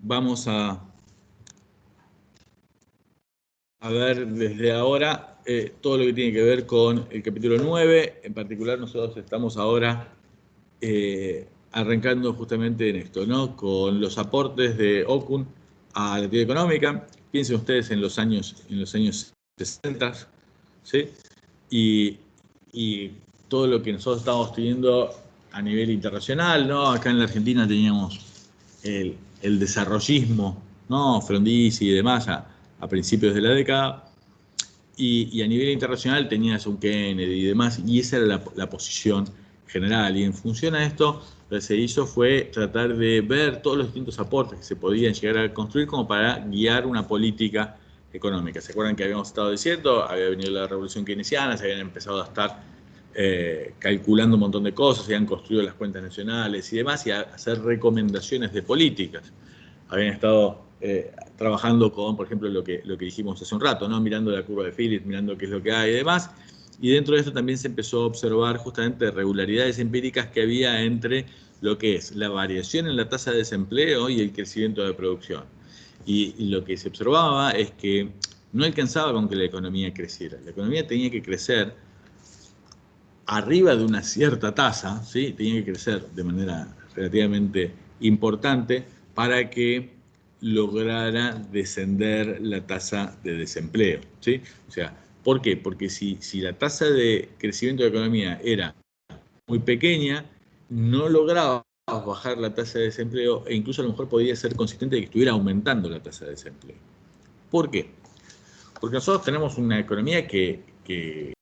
vamos a ver desde ahora todo lo que tiene que ver con el capítulo 9. En particular, nosotros estamos ahora arrancando justamente en esto, ¿no? Con los aportes de Okun a la teoría económica. Piensen ustedes en los años 60, ¿sí? Y todo lo que nosotros estamos teniendo a nivel internacional, ¿no? Acá en la Argentina teníamos el desarrollismo, ¿no? Frondizi y demás a principios de la década. Y a nivel internacional tenías un Kennedy y demás, y esa era la posición general. Y en función a esto, lo que se hizo fue tratar de ver todos los distintos aportes que se podían llegar a construir como para guiar una política económica. ¿Se acuerdan que habíamos estado diciendo? Había venido la revolución keynesiana, se habían empezado a estar calculando un montón de cosas, se habían construido las cuentas nacionales y demás, y a hacer recomendaciones de políticas. Habían estado trabajando con, por ejemplo, lo que dijimos hace un rato, ¿no? Mirando la curva de Phillips, mirando qué es lo que hay y demás. Y dentro de esto también se empezó a observar justamente regularidades empíricas que había entre lo que es la variación en la tasa de desempleo y el crecimiento de producción. Y lo que se observaba es que no alcanzaba con que la economía creciera. La economía tenía que crecer arriba de una cierta tasa, ¿sí? Tenía que crecer de manera relativamente importante para que lograra descender la tasa de desempleo, ¿sí? O sea, ¿por qué? Porque si la tasa de crecimiento de la economía era muy pequeña, no lograba bajar la tasa de desempleo e incluso a lo mejor podía ser consistente de que estuviera aumentando la tasa de desempleo. ¿Por qué? Porque nosotros tenemos una economía que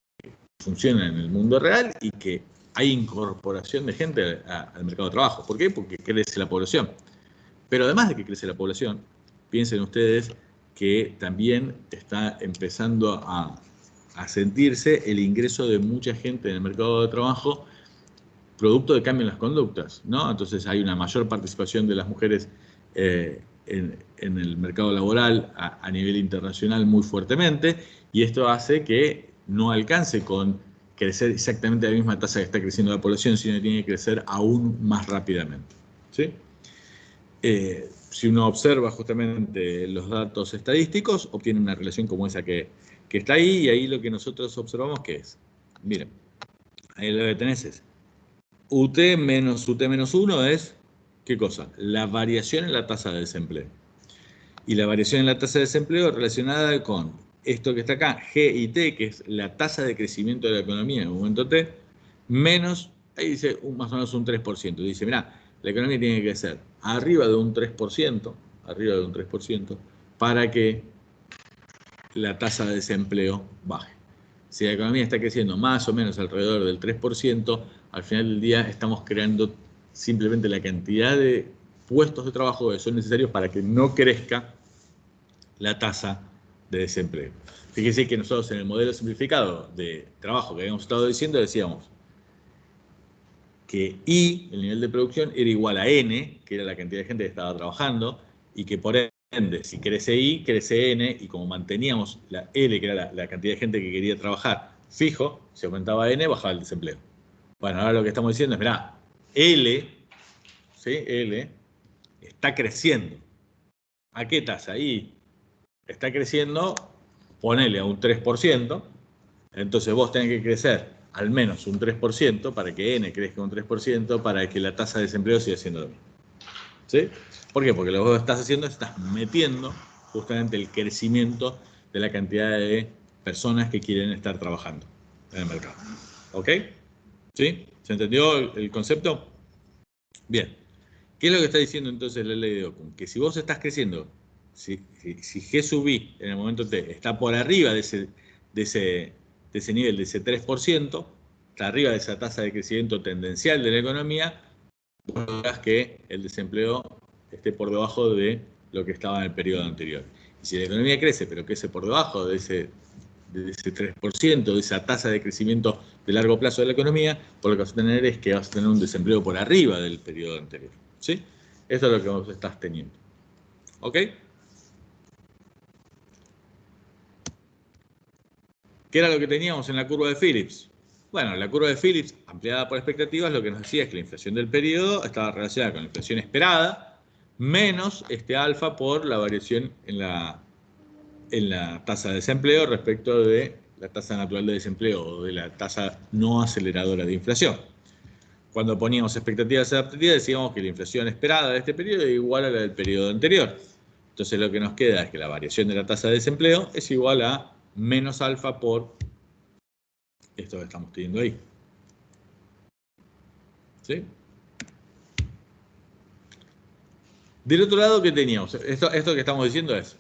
funciona en el mundo real y que hay incorporación de gente al mercado de trabajo. ¿Por qué? Porque crece la población. Pero además de que crece la población, piensen ustedes que también está empezando a sentirse el ingreso de mucha gente en el mercado de trabajo producto de cambio en las conductas, ¿no? Entonces hay una mayor participación de las mujeres en el mercado laboral a nivel internacional muy fuertemente, y esto hace que no alcance con crecer exactamente a la misma tasa que está creciendo la población, sino que tiene que crecer aún más rápidamente, ¿sí? Si uno observa justamente los datos estadísticos, obtiene una relación como esa que está ahí, y ahí lo que nosotros observamos que es, miren, ahí lo que tenés es UT menos UT menos 1 es, ¿qué cosa? La variación en la tasa de desempleo. Y la variación en la tasa de desempleo relacionada con esto que está acá, G y T, que es la tasa de crecimiento de la economía en el momento T, menos, ahí dice más o menos un 3%. Dice, mirá, la economía tiene que crecer arriba de un 3%, para que la tasa de desempleo baje. Si la economía está creciendo más o menos alrededor del 3%, al final del día estamos creando simplemente la cantidad de puestos de trabajo que son necesarios para que no crezca la tasa de desempleo. Fíjense que nosotros en el modelo simplificado de trabajo que habíamos estado diciendo decíamos que I, el nivel de producción, era igual a N, que era la cantidad de gente que estaba trabajando, y que por ende, si crece I, crece N, y como manteníamos la L, que era la cantidad de gente que quería trabajar, fijo, si aumentaba N, bajaba el desempleo. Bueno, ahora lo que estamos diciendo es, mirá, L, ¿sí? L está creciendo. ¿A qué tasa? I está creciendo, ponele a un 3%, entonces vos tenés que crecer al menos un 3% para que N crezca un 3%, para que la tasa de desempleo siga siendo lo mismo. ¿Sí? ¿Por qué? Porque lo que vos estás haciendo es estás metiendo justamente el crecimiento de la cantidad de personas que quieren estar trabajando en el mercado. ¿Ok? ¿Sí? ¿Se entendió el concepto? Bien. ¿Qué es lo que está diciendo entonces la ley de Ockham? Que si vos estás creciendo, si G sub I en el momento T está por arriba de ese nivel, de ese 3%, está arriba de esa tasa de crecimiento tendencial de la economía, vos lográs que el desempleo esté por debajo de lo que estaba en el periodo anterior. Y si la economía crece, pero crece por debajo de ese 3%, de esa tasa de crecimiento de largo plazo de la economía, por lo que vas a tener es que vas a tener un desempleo por arriba del periodo anterior. ¿Sí? Eso es lo que vos estás teniendo. ¿Ok? ¿Qué era lo que teníamos en la curva de Phillips? Bueno, la curva de Phillips, ampliada por expectativas, lo que nos decía es que la inflación del periodo estaba relacionada con la inflación esperada, menos este alfa por la variación en la tasa de desempleo respecto de la tasa natural de desempleo o de la tasa no aceleradora de inflación. Cuando poníamos expectativas adaptativas decíamos que la inflación esperada de este periodo es igual a la del periodo anterior. Entonces lo que nos queda es que la variación de la tasa de desempleo es igual a menos alfa por esto que estamos teniendo ahí. ¿Sí? Del otro lado, ¿qué teníamos? Esto que estamos diciendo es,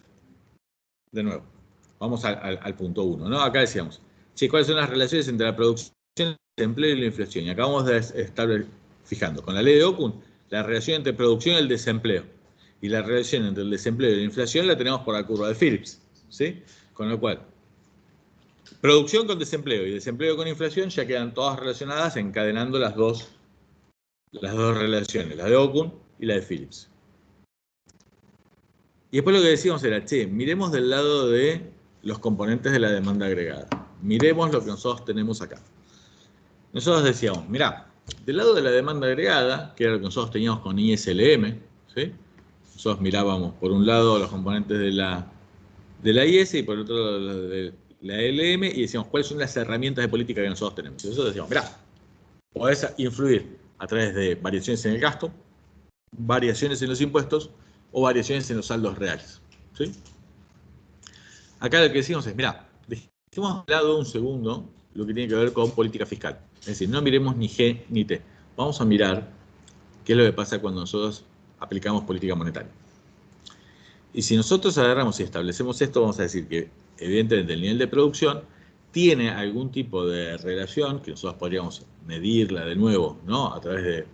de nuevo, vamos al punto 1, ¿no? Acá decíamos, che, ¿cuáles son las relaciones entre la producción, el desempleo y la inflación? Y acabamos de estar fijando, con la ley de Okun, la relación entre producción y el desempleo. Y la relación entre el desempleo y la inflación la tenemos por la curva de Phillips, ¿sí? Con lo cual, producción con desempleo y desempleo con inflación ya quedan todas relacionadas encadenando las dos relaciones, la de Okun y la de Phillips. Y después lo que decíamos era, che, miremos del lado de los componentes de la demanda agregada. Miremos lo que nosotros tenemos acá. Nosotros decíamos, mirá, del lado de la demanda agregada, que era lo que nosotros teníamos con ISLM, ¿sí? Nosotros mirábamos por un lado los componentes de la IS y por otro lado de la LM y decíamos cuáles son las herramientas de política que nosotros tenemos. Y nosotros decíamos, mirá, podés influir a través de variaciones en el gasto, variaciones en los impuestos o variaciones en los saldos reales. ¿Sí? Acá lo que decimos es, mirá, dejemos de lado un segundo lo que tiene que ver con política fiscal. Es decir, no miremos ni G ni T. Vamos a mirar qué es lo que pasa cuando nosotros aplicamos política monetaria. Y si nosotros agarramos y establecemos esto, vamos a decir que evidentemente el nivel de producción tiene algún tipo de relación que nosotros podríamos medirla de nuevo, ¿no? A través de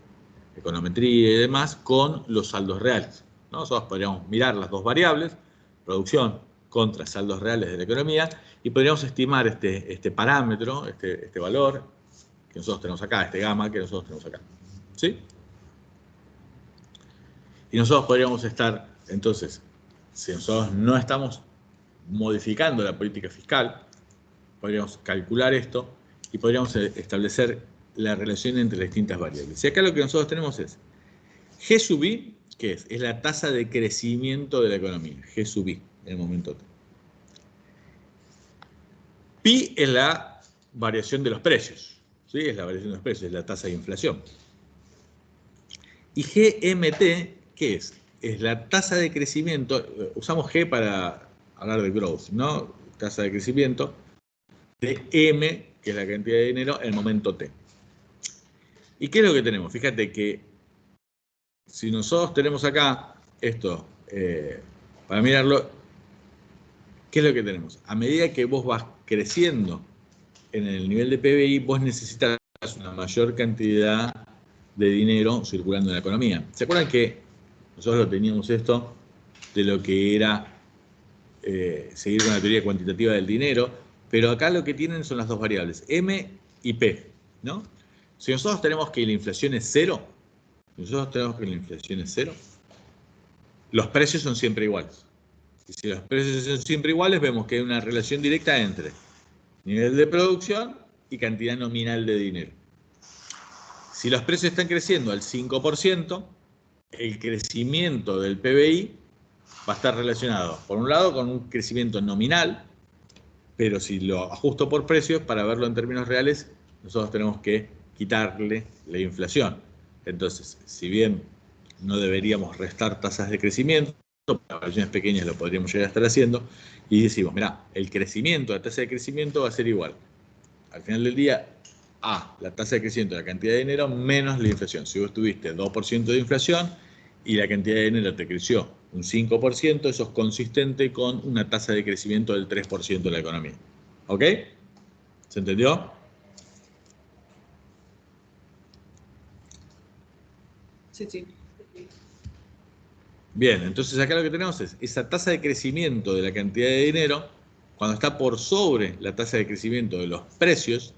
econometría y demás, con los saldos reales, ¿no? Nosotros podríamos mirar las dos variables, producción contra saldos reales de la economía, y podríamos estimar este parámetro, este valor que nosotros tenemos acá, este gamma que nosotros tenemos acá. ¿Sí? Y nosotros podríamos estar, entonces, si nosotros no estamos modificando la política fiscal, podríamos calcular esto y podríamos establecer la relación entre las distintas variables. Y acá lo que nosotros tenemos es G sub I, ¿qué es? Es la tasa de crecimiento de la economía, G sub I, en el momento T. Pi es la variación de los precios, ¿sí? Es la variación de los precios, es la tasa de inflación. Y GMT, ¿qué es? Es la tasa de crecimiento, usamos G para hablar de growth, ¿no? Tasa de crecimiento de M, que es la cantidad de dinero, en el momento T. ¿Y qué es lo que tenemos? Fíjate que si nosotros tenemos acá esto, para mirarlo, ¿qué es lo que tenemos? A medida que vos vas creciendo en el nivel de PBI, vos necesitas una mayor cantidad de dinero circulando en la economía. ¿Se acuerdan que nosotros lo teníamos esto de lo que era seguir con la teoría cuantitativa del dinero? Pero acá lo que tienen son las dos variables, M y P, ¿no? Si nosotros tenemos que la inflación es cero, los precios son siempre iguales. Y si los precios son siempre iguales, vemos que hay una relación directa entre nivel de producción y cantidad nominal de dinero. Si los precios están creciendo al 5%, el crecimiento del PBI va a estar relacionado, por un lado, con un crecimiento nominal, pero si lo ajusto por precios, para verlo en términos reales, nosotros tenemos que quitarle la inflación. Entonces, si bien no deberíamos restar tasas de crecimiento, para variaciones pequeñas lo podríamos llegar a estar haciendo, y decimos, mirá, el crecimiento, la tasa de crecimiento va a ser igual. Al final del día, A, la tasa de crecimiento de la cantidad de dinero menos la inflación. Si vos tuviste 2% de inflación y la cantidad de dinero te creció un 5%, eso es consistente con una tasa de crecimiento del 3% de la economía. ¿Ok? ¿Se entendió? Sí, sí. Bien, entonces acá lo que tenemos es esa tasa de crecimiento de la cantidad de dinero, cuando está por sobre la tasa de crecimiento de los precios,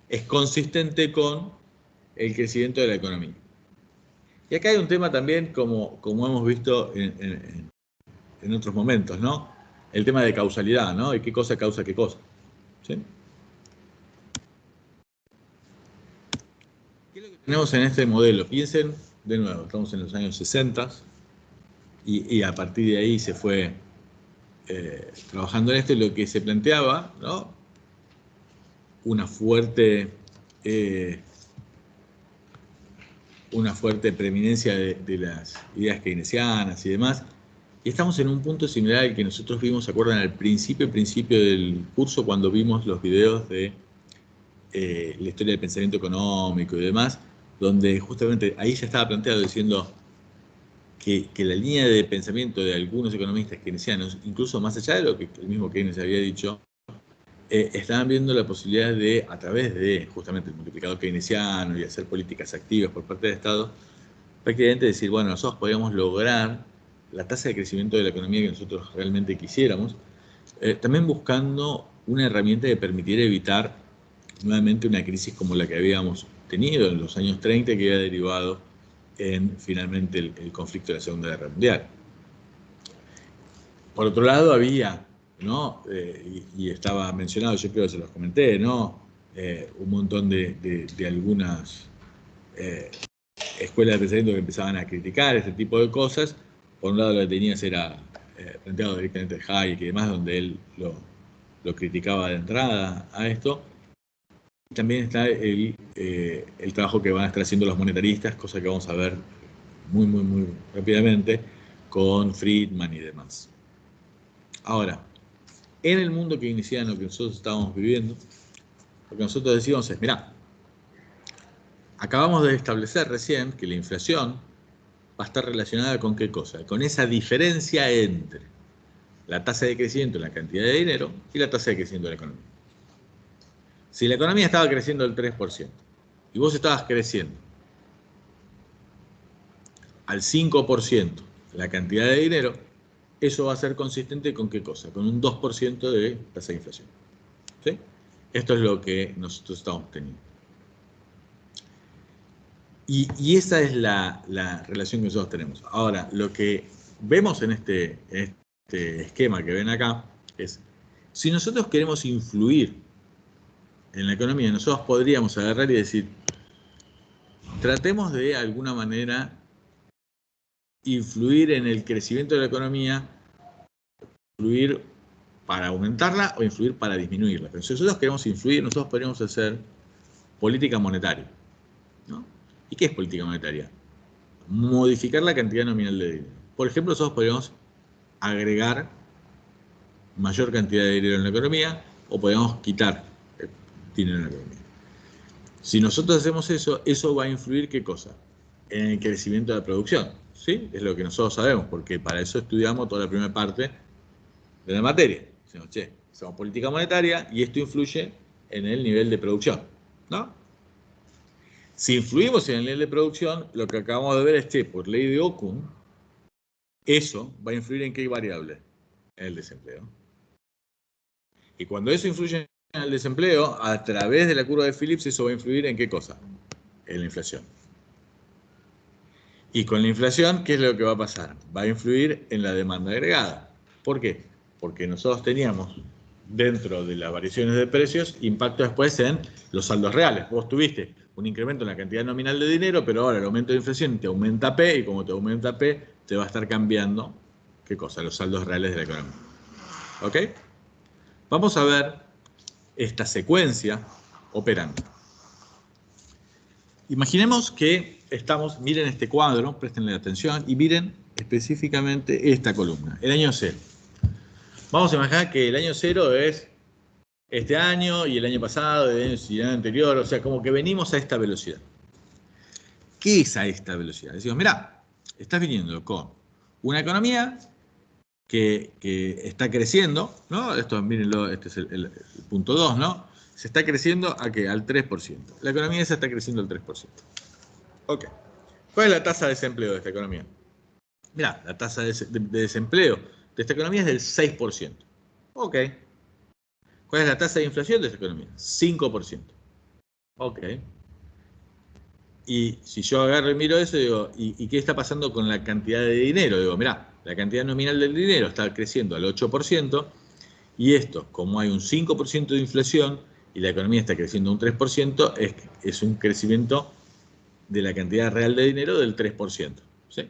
es consistente con el crecimiento de la economía. Y acá hay un tema también, como hemos visto en otros momentos, ¿no? El tema de causalidad, ¿no? Y qué cosa causa qué cosa. ¿Sí? ¿Qué es lo que tenemos en este modelo? Piensen de nuevo, estamos en los años 60 y a partir de ahí se fue trabajando en esto, y lo que se planteaba, ¿no? Una fuerte preeminencia de las ideas keynesianas y demás. Y estamos en un punto similar al que nosotros vimos, ¿se acuerdan? Al principio del curso, cuando vimos los videos de la historia del pensamiento económico y demás, donde justamente ahí ya estaba planteado diciendo que la línea de pensamiento de algunos economistas keynesianos, incluso más allá de lo que el mismo Keynes había dicho, estaban viendo la posibilidad de, a través de justamente el multiplicador keynesiano y hacer políticas activas por parte del Estado, prácticamente decir, bueno, nosotros podríamos lograr la tasa de crecimiento de la economía que nosotros realmente quisiéramos, también buscando una herramienta que permitiera evitar nuevamente una crisis como la que habíamos tenido en los años 30, que había derivado en finalmente el conflicto de la Segunda Guerra Mundial. Por otro lado, había, ¿no? Y estaba mencionado, yo creo que se los comenté, ¿no? Un montón de algunas escuelas de pensamiento que empezaban a criticar este tipo de cosas. Por un lado, lo que tenías era planteado directamente de Hayek y demás, donde él lo criticaba de entrada a esto. También está el trabajo que van a estar haciendo los monetaristas, cosa que vamos a ver muy rápidamente con Friedman y demás. Ahora, en el mundo keynesiano que nosotros estábamos viviendo, lo que nosotros decíamos es, mirá, acabamos de establecer recién que la inflación va a estar relacionada con qué cosa, con esa diferencia entre la tasa de crecimiento en la cantidad de dinero y la tasa de crecimiento de la economía. Si la economía estaba creciendo el 3% y vos estabas creciendo al 5% la cantidad de dinero, eso va a ser consistente con qué cosa, con un 2% de tasa de inflación. ¿Sí? Esto es lo que nosotros estamos teniendo. Y esa es la relación que nosotros tenemos. Ahora, lo que vemos en este esquema que ven acá es, si nosotros queremos influir en la economía, nosotros podríamos agarrar y decir, tratemos de alguna manera influir en el crecimiento de la economía, influir para aumentarla o influir para disminuirla. Pero si nosotros queremos influir, nosotros podríamos hacer política monetaria, ¿no? ¿Y qué es política monetaria? Modificar la cantidad nominal de dinero. Por ejemplo, nosotros podríamos agregar mayor cantidad de dinero en la economía o podríamos quitar dinero en la economía. Si nosotros hacemos eso, eso va a influir ¿qué cosa? En el crecimiento de la producción. ¿Sí? Es lo que nosotros sabemos, porque para eso estudiamos toda la primera parte de la materia. Decimos, che, hacemos política monetaria y esto influye en el nivel de producción, ¿no? Si influimos en el nivel de producción, lo que acabamos de ver es que, por ley de Okun, eso va a influir en qué variable? En el desempleo. Y cuando eso influye en el desempleo, a través de la curva de Phillips, eso va a influir en qué cosa? En la inflación. Y con la inflación, ¿qué es lo que va a pasar? Va a influir en la demanda agregada. ¿Por qué? Porque nosotros teníamos, dentro de las variaciones de precios, impacto después en los saldos reales. Vos tuviste un incremento en la cantidad nominal de dinero, pero ahora el aumento de inflación te aumenta P, y como te aumenta P, te va a estar cambiando, ¿qué cosa? Los saldos reales de la economía. ¿Ok? Vamos a ver esta secuencia operando. Imaginemos que estamos, miren este cuadro, prestenle atención y miren específicamente esta columna, el año 0. Vamos a imaginar que el año 0 es este año y el año pasado, y el año anterior, o sea, como que venimos a esta velocidad. ¿Qué es a esta velocidad? Decimos, mirá, estás viniendo con una economía que está creciendo, ¿no? Esto, mírenlo, este es el punto 2, ¿no? Se está creciendo ¿a qué? Al 3%. La economía esa está creciendo al 3%. Ok. ¿Cuál es la tasa de desempleo de esta economía? Mirá, la tasa de desempleo de esta economía es del 6%. Ok. ¿Cuál es la tasa de inflación de esta economía? 5%. Ok. Y si yo agarro y miro eso, digo, ¿y qué está pasando con la cantidad de dinero? Digo, mirá, la cantidad nominal del dinero está creciendo al 8%, y esto, como hay un 5% de inflación y la economía está creciendo un 3%, es un crecimiento de la cantidad real de dinero del 3%. ¿Sí?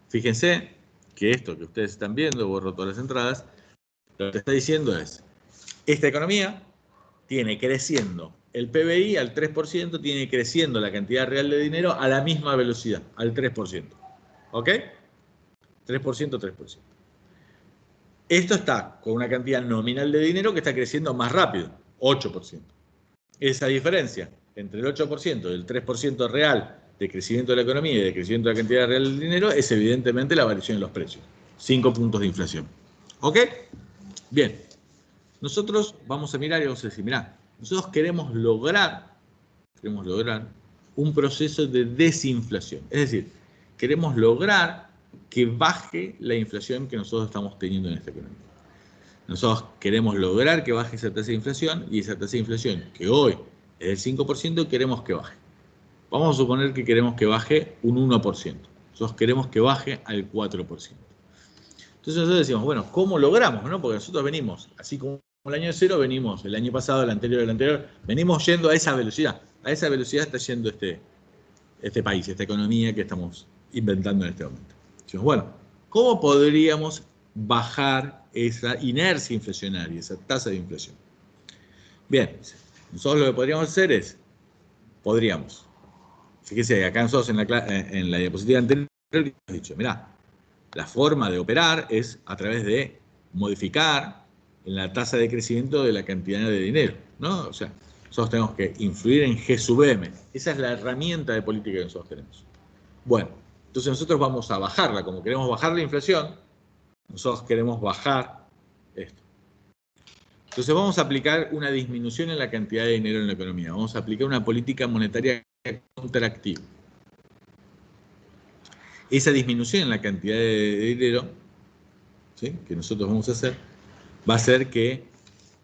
Fíjense que esto que ustedes están viendo, borro todas las entradas, lo que está diciendo es, esta economía tiene creciendo el PBI al 3%, tiene creciendo la cantidad real de dinero a la misma velocidad, al 3%. ¿Ok? 3%, 3%. Esto está con una cantidad nominal de dinero que está creciendo más rápido, 8%. Esa diferencia entre el 8% y el 3% real de crecimiento de la economía y de crecimiento de la cantidad real del dinero es evidentemente la variación en los precios. 5 puntos de inflación. ¿Ok? Bien. Nosotros vamos a mirar y vamos a decir, mirá, nosotros queremos lograr un proceso de desinflación. Es decir, queremos lograr que baje la inflación que nosotros estamos teniendo en esta economía. Nosotros queremos lograr que baje esa tasa de inflación y esa tasa de inflación que hoy es del 5% queremos que baje. Vamos a suponer que queremos que baje un 1%. Nosotros queremos que baje al 4%. Entonces nosotros decimos, bueno, ¿cómo logramos? ¿No? Porque nosotros venimos, así como el año cero, venimos el año pasado, el anterior, venimos yendo a esa velocidad. A esa velocidad está yendo este país, esta economía que estamos inventando en este momento. Decimos, bueno, ¿cómo podríamos bajar esa inercia inflacionaria, esa tasa de inflación? Bien, nosotros lo que podríamos hacer es, fíjese, acá nosotros en la diapositiva anterior hemos dicho, mirá, la forma de operar es a través de modificar en la tasa de crecimiento de la cantidad de dinero, ¿no? O sea, nosotros tenemos que influir en G sub M. Esa es la herramienta de política que nosotros tenemos. Bueno, entonces nosotros vamos a bajarla. Como queremos bajar la inflación, nosotros queremos bajar esto. Entonces vamos a aplicar una disminución en la cantidad de dinero en la economía. Vamos a aplicar una política monetaria contractiva. Esa disminución en la cantidad de dinero, ¿sí?, que nosotros vamos a hacer, va a hacer que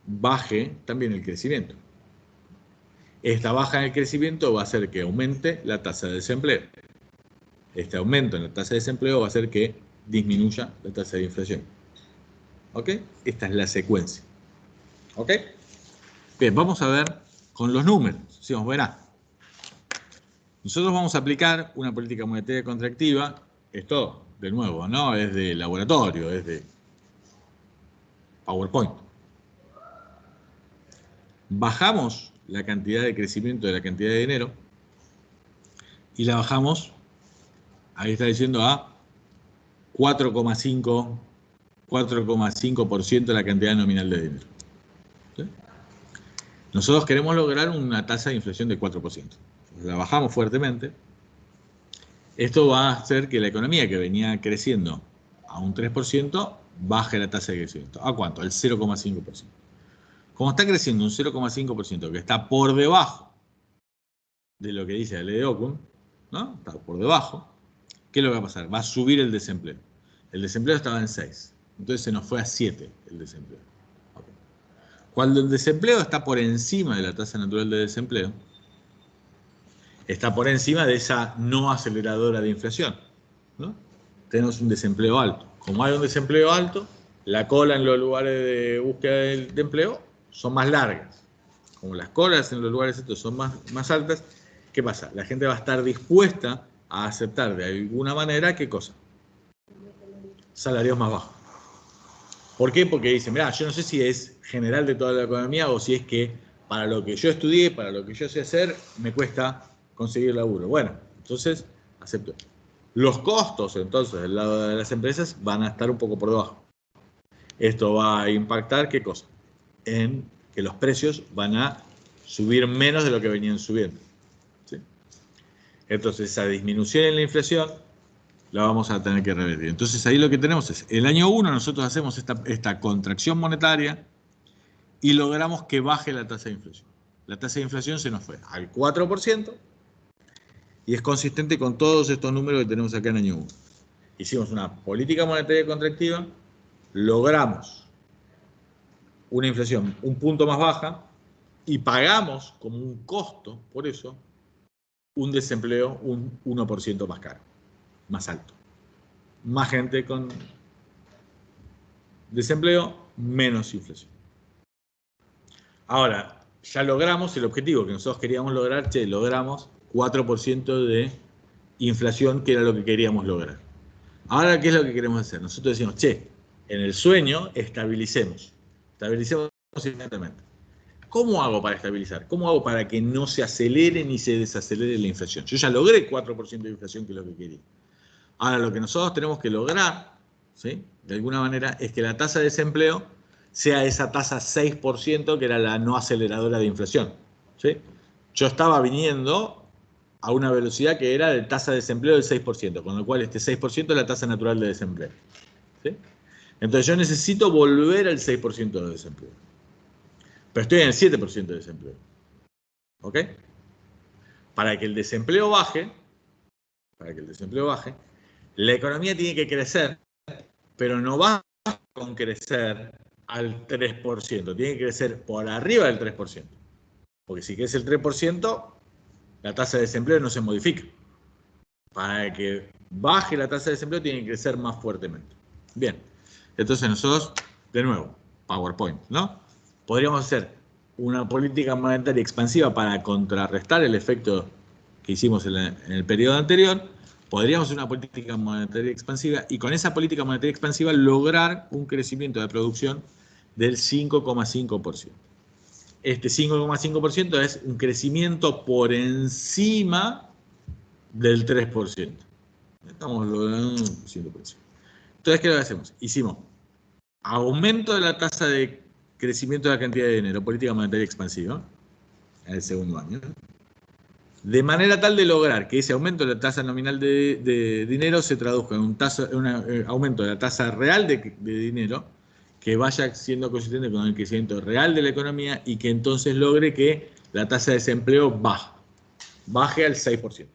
baje también el crecimiento. Esta baja en el crecimiento va a hacer que aumente la tasa de desempleo. Este aumento en la tasa de desempleo va a hacer que disminuya la tasa de inflación. ¿Ok? Esta es la secuencia. ¿Ok? Bien, vamos a ver con los números. Sí, vamos a ver. Nosotros vamos a aplicar una política monetaria contractiva. Esto, de nuevo, no es de laboratorio, es de PowerPoint. Bajamos la cantidad de crecimiento de la cantidad de dinero y la bajamos, ahí está diciendo, a 4,5% de la cantidad nominal de dinero. ¿Sí? Nosotros queremos lograr una tasa de inflación de 4%. La bajamos fuertemente. Esto va a hacer que la economía que venía creciendo a un 3% baje la tasa de crecimiento. ¿A cuánto? Al 0,5%. Como está creciendo un 0,5%, que está por debajo de lo que dice la ley de Okun, ¿no? Está por debajo. ¿Qué es lo que va a pasar? Va a subir el desempleo. El desempleo estaba en 6, entonces se nos fue a 7 el desempleo. Okay. Cuando el desempleo está por encima de la tasa natural de desempleo, está por encima de esa no aceleradora de inflación, ¿no? Tenemos un desempleo alto. Como hay un desempleo alto, la cola en los lugares de búsqueda de empleo son más largas. Como las colas en los lugares estos son más altas, ¿qué pasa? La gente va a estar dispuesta a aceptar de alguna manera, ¿qué cosa? Salarios más bajos. ¿Por qué? Porque dicen, mirá, yo no sé si es general de toda la economía o si es que para lo que yo estudié, para lo que yo sé hacer, me cuesta conseguir laburo. Bueno, entonces acepto. Los costos, entonces, del lado de las empresas van a estar un poco por debajo. Esto va a impactar, ¿qué cosa? En que los precios van a subir menos de lo que venían subiendo. ¿Sí? Entonces, esa disminución en la inflación la vamos a tener que revertir. Entonces, ahí lo que tenemos es, el año 1 nosotros hacemos esta contracción monetaria y logramos que baje la tasa de inflación. La tasa de inflación se nos fue al 4% y es consistente con todos estos números que tenemos acá en año 1. Hicimos una política monetaria contractiva, logramos una inflación un punto más baja y pagamos como un costo, por eso, un desempleo un 1% más caro, más alto. Más gente con desempleo, menos inflación. Ahora, ya logramos el objetivo que nosotros queríamos lograr, logramos 4% de inflación, que era lo que queríamos lograr. Ahora, ¿qué es lo que queremos hacer? Nosotros decimos, che, en el sueño estabilicemos inmediatamente. ¿Cómo hago para estabilizar? ¿Cómo hago para que no se acelere ni se desacelere la inflación? Yo ya logré 4% de inflación, que es lo que quería. Ahora, lo que nosotros tenemos que lograr, ¿sí?, de alguna manera, es que la tasa de desempleo sea esa tasa 6%, que era la no aceleradora de inflación, ¿sí? Yo estaba viniendo a una velocidad que era de tasa de desempleo del 6%, con lo cual este 6% es la tasa natural de desempleo, ¿sí? Entonces yo necesito volver al 6% de desempleo. Pero estoy en el 7% de desempleo. ¿Ok? Para que el desempleo baje, la economía tiene que crecer, pero no va con crecer al 3%, tiene que crecer por arriba del 3%. Porque si crece el 3%, la tasa de desempleo no se modifica. Para que baje la tasa de desempleo, tiene que crecer más fuertemente. Bien, entonces nosotros, de nuevo, PowerPoint, ¿no? Podríamos hacer una política monetaria expansiva para contrarrestar el efecto que hicimos en el periodo anterior. Podríamos hacer una política monetaria expansiva y con esa política monetaria expansiva lograr un crecimiento de producción del 5,5%. Este 5,5% es un crecimiento por encima del 3%. Estamos logrando un 5%. Entonces, ¿qué es lo que hacemos? Hicimos aumento de la tasa de crecimiento de la cantidad de dinero, política monetaria expansiva, en el segundo año, de manera tal de lograr que ese aumento de la tasa nominal de dinero se traduzca en un aumento de la tasa real de dinero, que vaya siendo consistente con el crecimiento real de la economía y que entonces logre que la tasa de desempleo baje al 6%.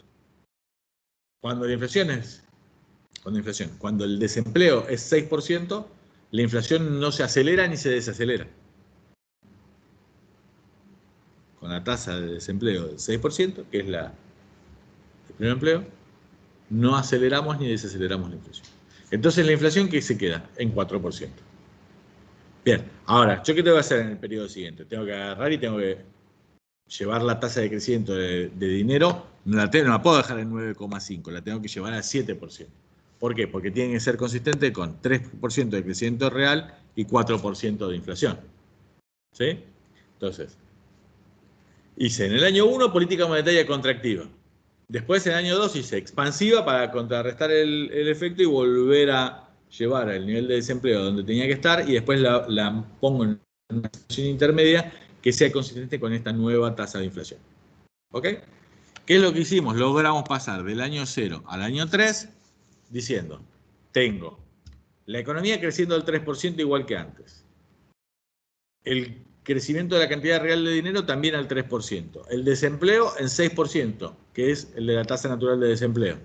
Cuando el desempleo es 6%, la inflación no se acelera ni se desacelera. Con la tasa de desempleo del 6%, que es el primer empleo, no aceleramos ni desaceleramos la inflación. Entonces la inflación, ¿qué se queda? En 4%. Bien, ahora, ¿yo qué tengo que hacer en el periodo siguiente? Tengo que agarrar y tengo que llevar la tasa de crecimiento de dinero, no la puedo dejar en 9,5, la tengo que llevar al 7%. ¿Por qué? Porque tiene que ser consistente con 3% de crecimiento real y 4% de inflación. ¿Sí? Entonces, hice en el año 1 política monetaria contractiva. Después en el año 2 hice expansiva para contrarrestar el efecto y volver a llevar el nivel de desempleo donde tenía que estar, y después la pongo en una situación intermedia que sea consistente con esta nueva tasa de inflación. ¿Ok? ¿Qué es lo que hicimos? Logramos pasar del año 0 al año 3 diciendo, tengo la economía creciendo al 3% igual que antes. El crecimiento de la cantidad real de dinero también al 3%. El desempleo en 6%, que es el de la tasa natural de desempleo.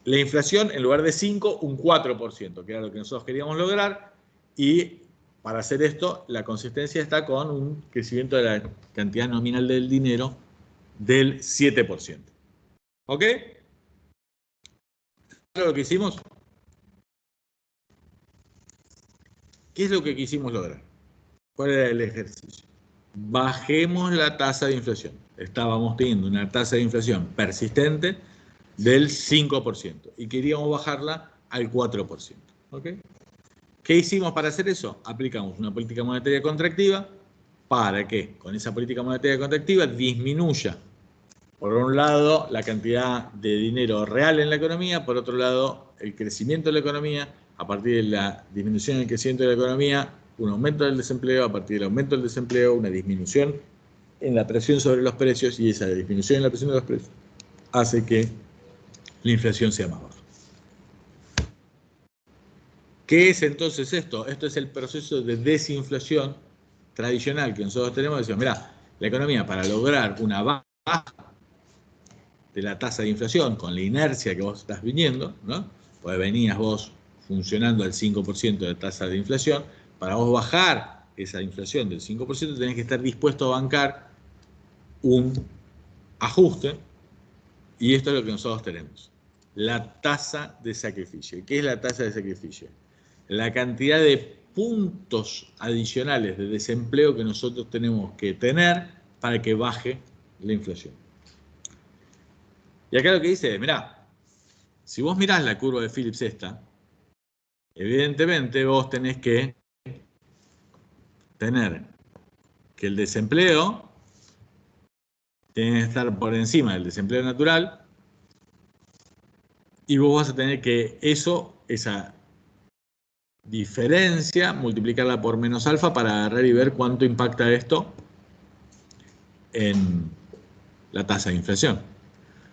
La inflación, en lugar de 5, un 4%, que era lo que nosotros queríamos lograr. Y para hacer esto, la consistencia está con un crecimiento de la cantidad nominal del dinero del 7%. ¿Ok? ¿Qué es lo que hicimos? ¿Qué es lo que quisimos lograr? ¿Cuál era el ejercicio? Bajemos la tasa de inflación. Estábamos teniendo una tasa de inflación persistente del 5% y queríamos bajarla al 4%. ¿Ok? ¿Qué hicimos para hacer eso? Aplicamos una política monetaria contractiva para que con esa política monetaria contractiva disminuya, por un lado, la cantidad de dinero real en la economía, por otro lado, el crecimiento de la economía. A partir de la disminución del crecimiento de la economía, un aumento del desempleo, a partir del aumento del desempleo, una disminución en la presión sobre los precios, y esa disminución en la presión de los precios hace que la inflación sea más baja. ¿Qué es entonces esto? Esto es el proceso de desinflación tradicional que nosotros tenemos. Decimos, mirá, la economía, para lograr una baja de la tasa de inflación con la inercia que vos estás viniendo, ¿no? Pues venías vos funcionando al 5% de tasa de inflación. Para vos bajar esa inflación del 5%, tenés que estar dispuesto a bancar un ajuste, y esto es lo que nosotros tenemos. La tasa de sacrificio. ¿Qué es la tasa de sacrificio? La cantidad de puntos adicionales de desempleo que nosotros tenemos que tener para que baje la inflación. Y acá lo que dice es, mirá, si vos mirás la curva de Phillips esta, evidentemente vos tenés que tener que el desempleo tiene que estar por encima del desempleo natural y vos vas a tener que esa diferencia, multiplicarla por menos alfa para agarrar y ver cuánto impacta esto en la tasa de inflación.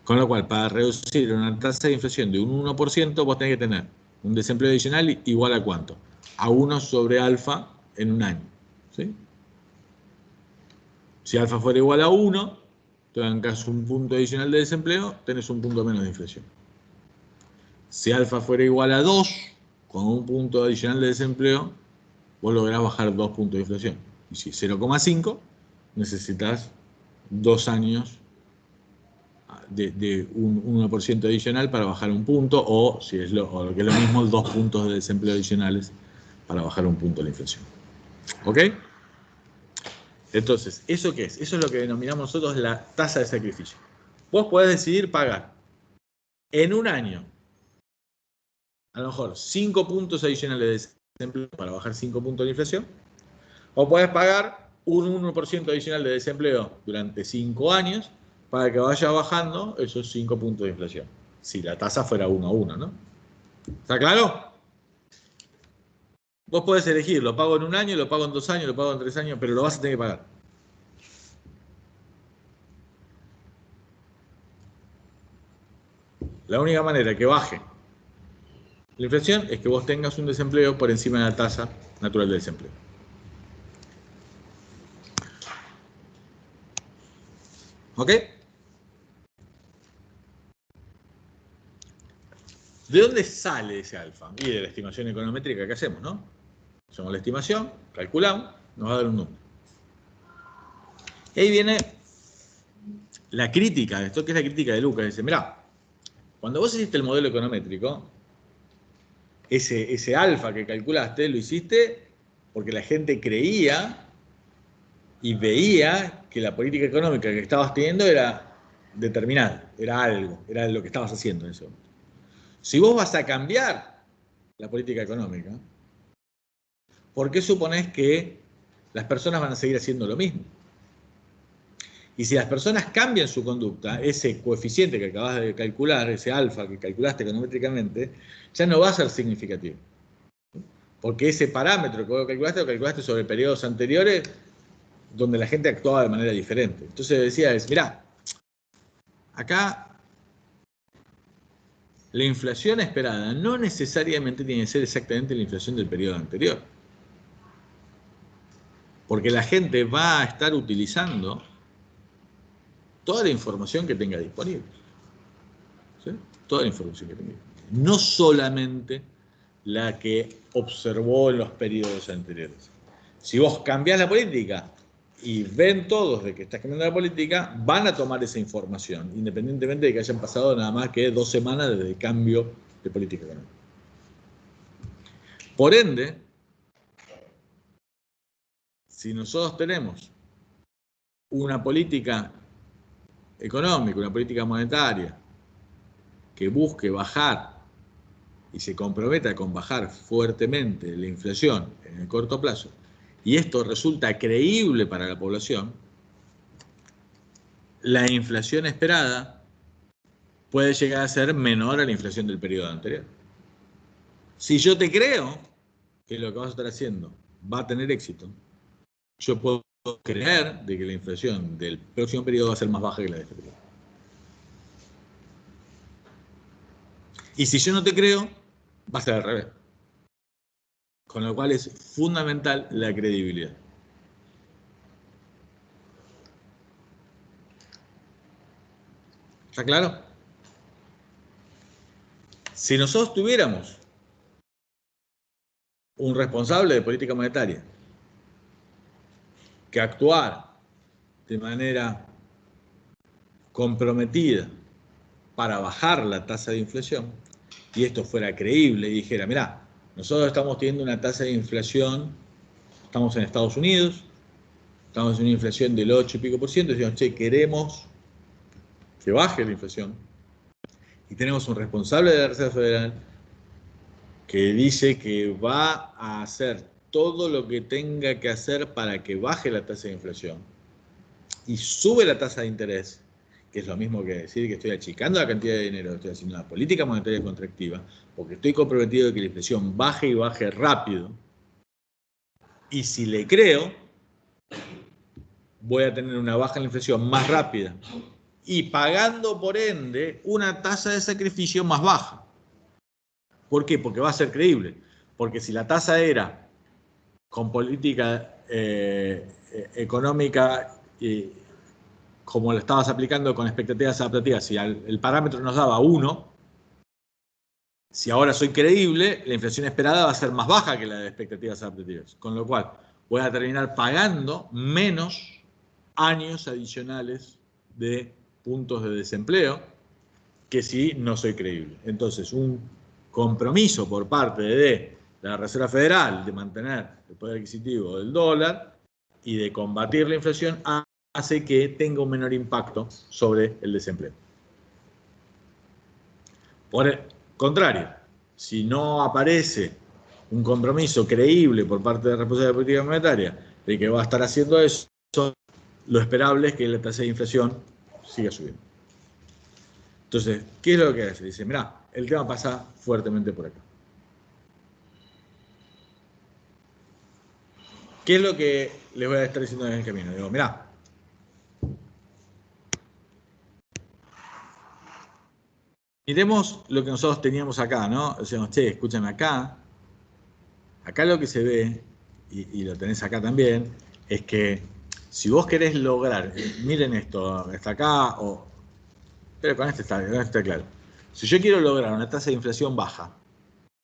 Con lo cual, para reducir una tasa de inflación de un 1%, vos tenés que tener un desempleo adicional igual a cuánto? A 1 sobre alfa en un año. ¿Sí? Si alfa fuera igual a 1, te bancas un punto adicional de desempleo, tenés un punto menos de inflación. Si alfa fuera igual a 2, con un punto adicional de desempleo, vos lográs bajar 2 puntos de inflación. Y si 0,5, necesitas 2 años de un 1% adicional para bajar un punto, o si es lo que es lo mismo, 2 puntos de desempleo adicionales para bajar un punto de la inflación. ¿Ok? Entonces, ¿eso qué es? Eso es lo que denominamos nosotros la tasa de sacrificio. Vos podés decidir pagar en un año, a lo mejor 5 puntos adicionales de desempleo para bajar 5 puntos de inflación, o podés pagar un 1% adicional de desempleo durante 5 años para que vaya bajando esos 5 puntos de inflación. Si la tasa fuera 1 a 1, ¿no? ¿Está claro? Vos podés elegir, lo pago en un año, lo pago en 2 años, lo pago en 3 años, pero lo vas a tener que pagar. La única manera que baje la inflación es que vos tengas un desempleo por encima de la tasa natural de desempleo. ¿Ok? ¿De dónde sale ese alfa? Y de la estimación econométrica que hacemos, ¿no? Hacemos la estimación, calculamos, nos va a dar un número. Y ahí viene la crítica de esto, que es la crítica de Lucas. Dice, mirá, cuando vos hiciste el modelo econométrico, ese alfa que calculaste, lo hiciste porque la gente creía y veía que la política económica que estabas teniendo era determinada, era algo, era lo que estabas haciendo en ese momento. Si vos vas a cambiar la política económica, ¿por qué suponés que las personas van a seguir haciendo lo mismo? Y si las personas cambian su conducta, ese coeficiente que acabas de calcular, ese alfa que calculaste econométricamente, ya no va a ser significativo. Porque ese parámetro que vos calculaste, lo calculaste sobre periodos anteriores donde la gente actuaba de manera diferente. Entonces decía, mirá, acá la inflación esperada no necesariamente tiene que ser exactamente la inflación del periodo anterior. Porque la gente va a estar utilizando toda la información que tenga disponible. ¿Sí? Toda la información que tenga disponible. No solamente la que observó en los periodos anteriores. Si vos cambiás la política y ven todos de que estás cambiando la política, van a tomar esa información, independientemente de que hayan pasado nada más que 2 semanas desde el cambio de política económica. Por ende, si nosotros tenemos una política económica, una política monetaria que busque bajar y se comprometa con bajar fuertemente la inflación en el corto plazo, y esto resulta creíble para la población, la inflación esperada puede llegar a ser menor a la inflación del periodo anterior. Si yo te creo que lo que vas a estar haciendo va a tener éxito, yo puedo creer de que la inflación del próximo periodo va a ser más baja que la de este periodo. Y si yo no te creo, va a ser al revés. Con lo cual es fundamental la credibilidad. ¿Está claro? Si nosotros tuviéramos un responsable de política monetaria que actuara de manera comprometida para bajar la tasa de inflación, y esto fuera creíble y dijera, mirá, nosotros estamos teniendo una tasa de inflación, estamos en Estados Unidos, estamos en una inflación del 8 y pico por ciento, decimos, che, queremos que baje la inflación, Y tenemos un responsable de la Reserva Federal que dice que va a hacer todo lo que tenga que hacer para que baje la tasa de inflación y sube la tasa de interés, que es lo mismo que decir que estoy achicando la cantidad de dinero, estoy haciendo una política monetaria contractiva, porque estoy comprometido de que la inflación baje y baje rápido. Y si le creo, voy a tener una baja en la inflación más rápida y pagando por ende una tasa de sacrificio más baja. ¿Por qué? Porque va a ser creíble. Porque si la tasa era con política económica como la estabas aplicando con expectativas adaptativas, si el parámetro nos daba 1, si ahora soy creíble, la inflación esperada va a ser más baja que la de expectativas adaptativas. Con lo cual, voy a terminar pagando menos años adicionales de puntos de desempleo que si no soy creíble. Entonces, un compromiso por parte de la Reserva Federal de mantener el poder adquisitivo del dólar y de combatir la inflación hace que tenga un menor impacto sobre el desempleo. Por el contrario, si no aparece un compromiso creíble por parte de la responsable de política monetaria de que va a estar haciendo eso, lo esperable es que la tasa de inflación siga subiendo. Entonces, ¿qué es lo que hace? Dice, mirá, el tema pasa fuertemente por acá. ¿Qué es lo que les voy a estar diciendo en el camino? Digo, mirá, miremos lo que nosotros teníamos acá, ¿no? Decimos, che, escúchame acá lo que se ve, y lo tenés acá también, es que si vos querés lograr, miren esto, hasta acá, pero con este está claro. Si yo quiero lograr una tasa de inflación baja,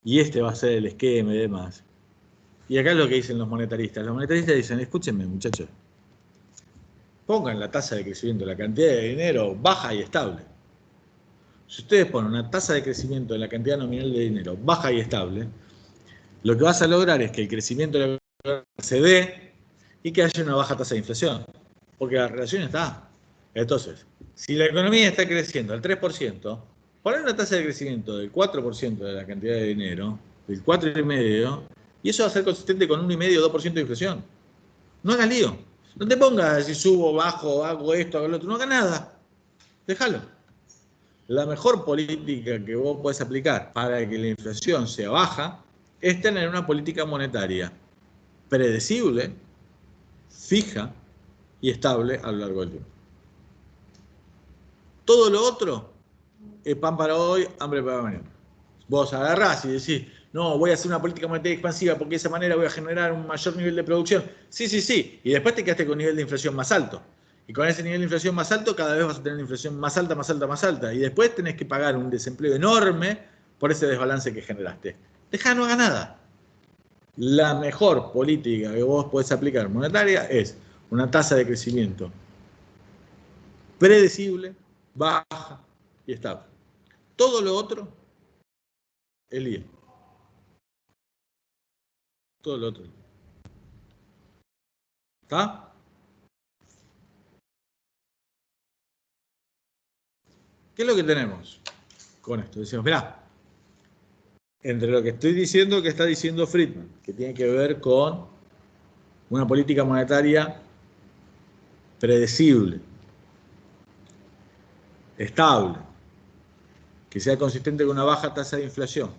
y este va a ser el esquema y demás, y acá es lo que dicen los monetaristas dicen, escúchenme muchachos, pongan la tasa de crecimiento, la cantidad de dinero baja y estable. Si ustedes ponen una tasa de crecimiento de la cantidad nominal de dinero baja y estable, lo que vas a lograr es que el crecimiento de la economía se dé y que haya una baja tasa de inflación, porque la relación está. Entonces, si la economía está creciendo al 3%, poner una tasa de crecimiento del 4% de la cantidad de dinero, del 4,5%, y eso va a ser consistente con 1,5 o 2% de inflación. No hagas lío. No te pongas si subo, bajo, hago esto, hago lo otro. No hagas nada. Déjalo. La mejor política que vos podés aplicar para que la inflación sea baja es tener una política monetaria predecible, fija y estable a lo largo del tiempo. Todo lo otro es pan para hoy, hambre para mañana. Vos agarrás y decís, no, voy a hacer una política monetaria expansiva porque de esa manera voy a generar un mayor nivel de producción. Sí, sí, sí. Y después te quedaste con un nivel de inflación más alto. Y con ese nivel de inflación más alto, cada vez vas a tener una inflación más alta, más alta, más alta. Y después tenés que pagar un desempleo enorme por ese desbalance que generaste. Dejá, no haga nada. La mejor política que vos podés aplicar monetaria es una tasa de crecimiento predecible, baja y estable. Todo lo otro, el lío. Todo lo otro. ¿Está? ¿Qué es lo que tenemos con esto? Decimos, mirá, entre lo que estoy diciendo que está diciendo Friedman, que tiene que ver con una política monetaria predecible, estable, que sea consistente con una baja tasa de inflación,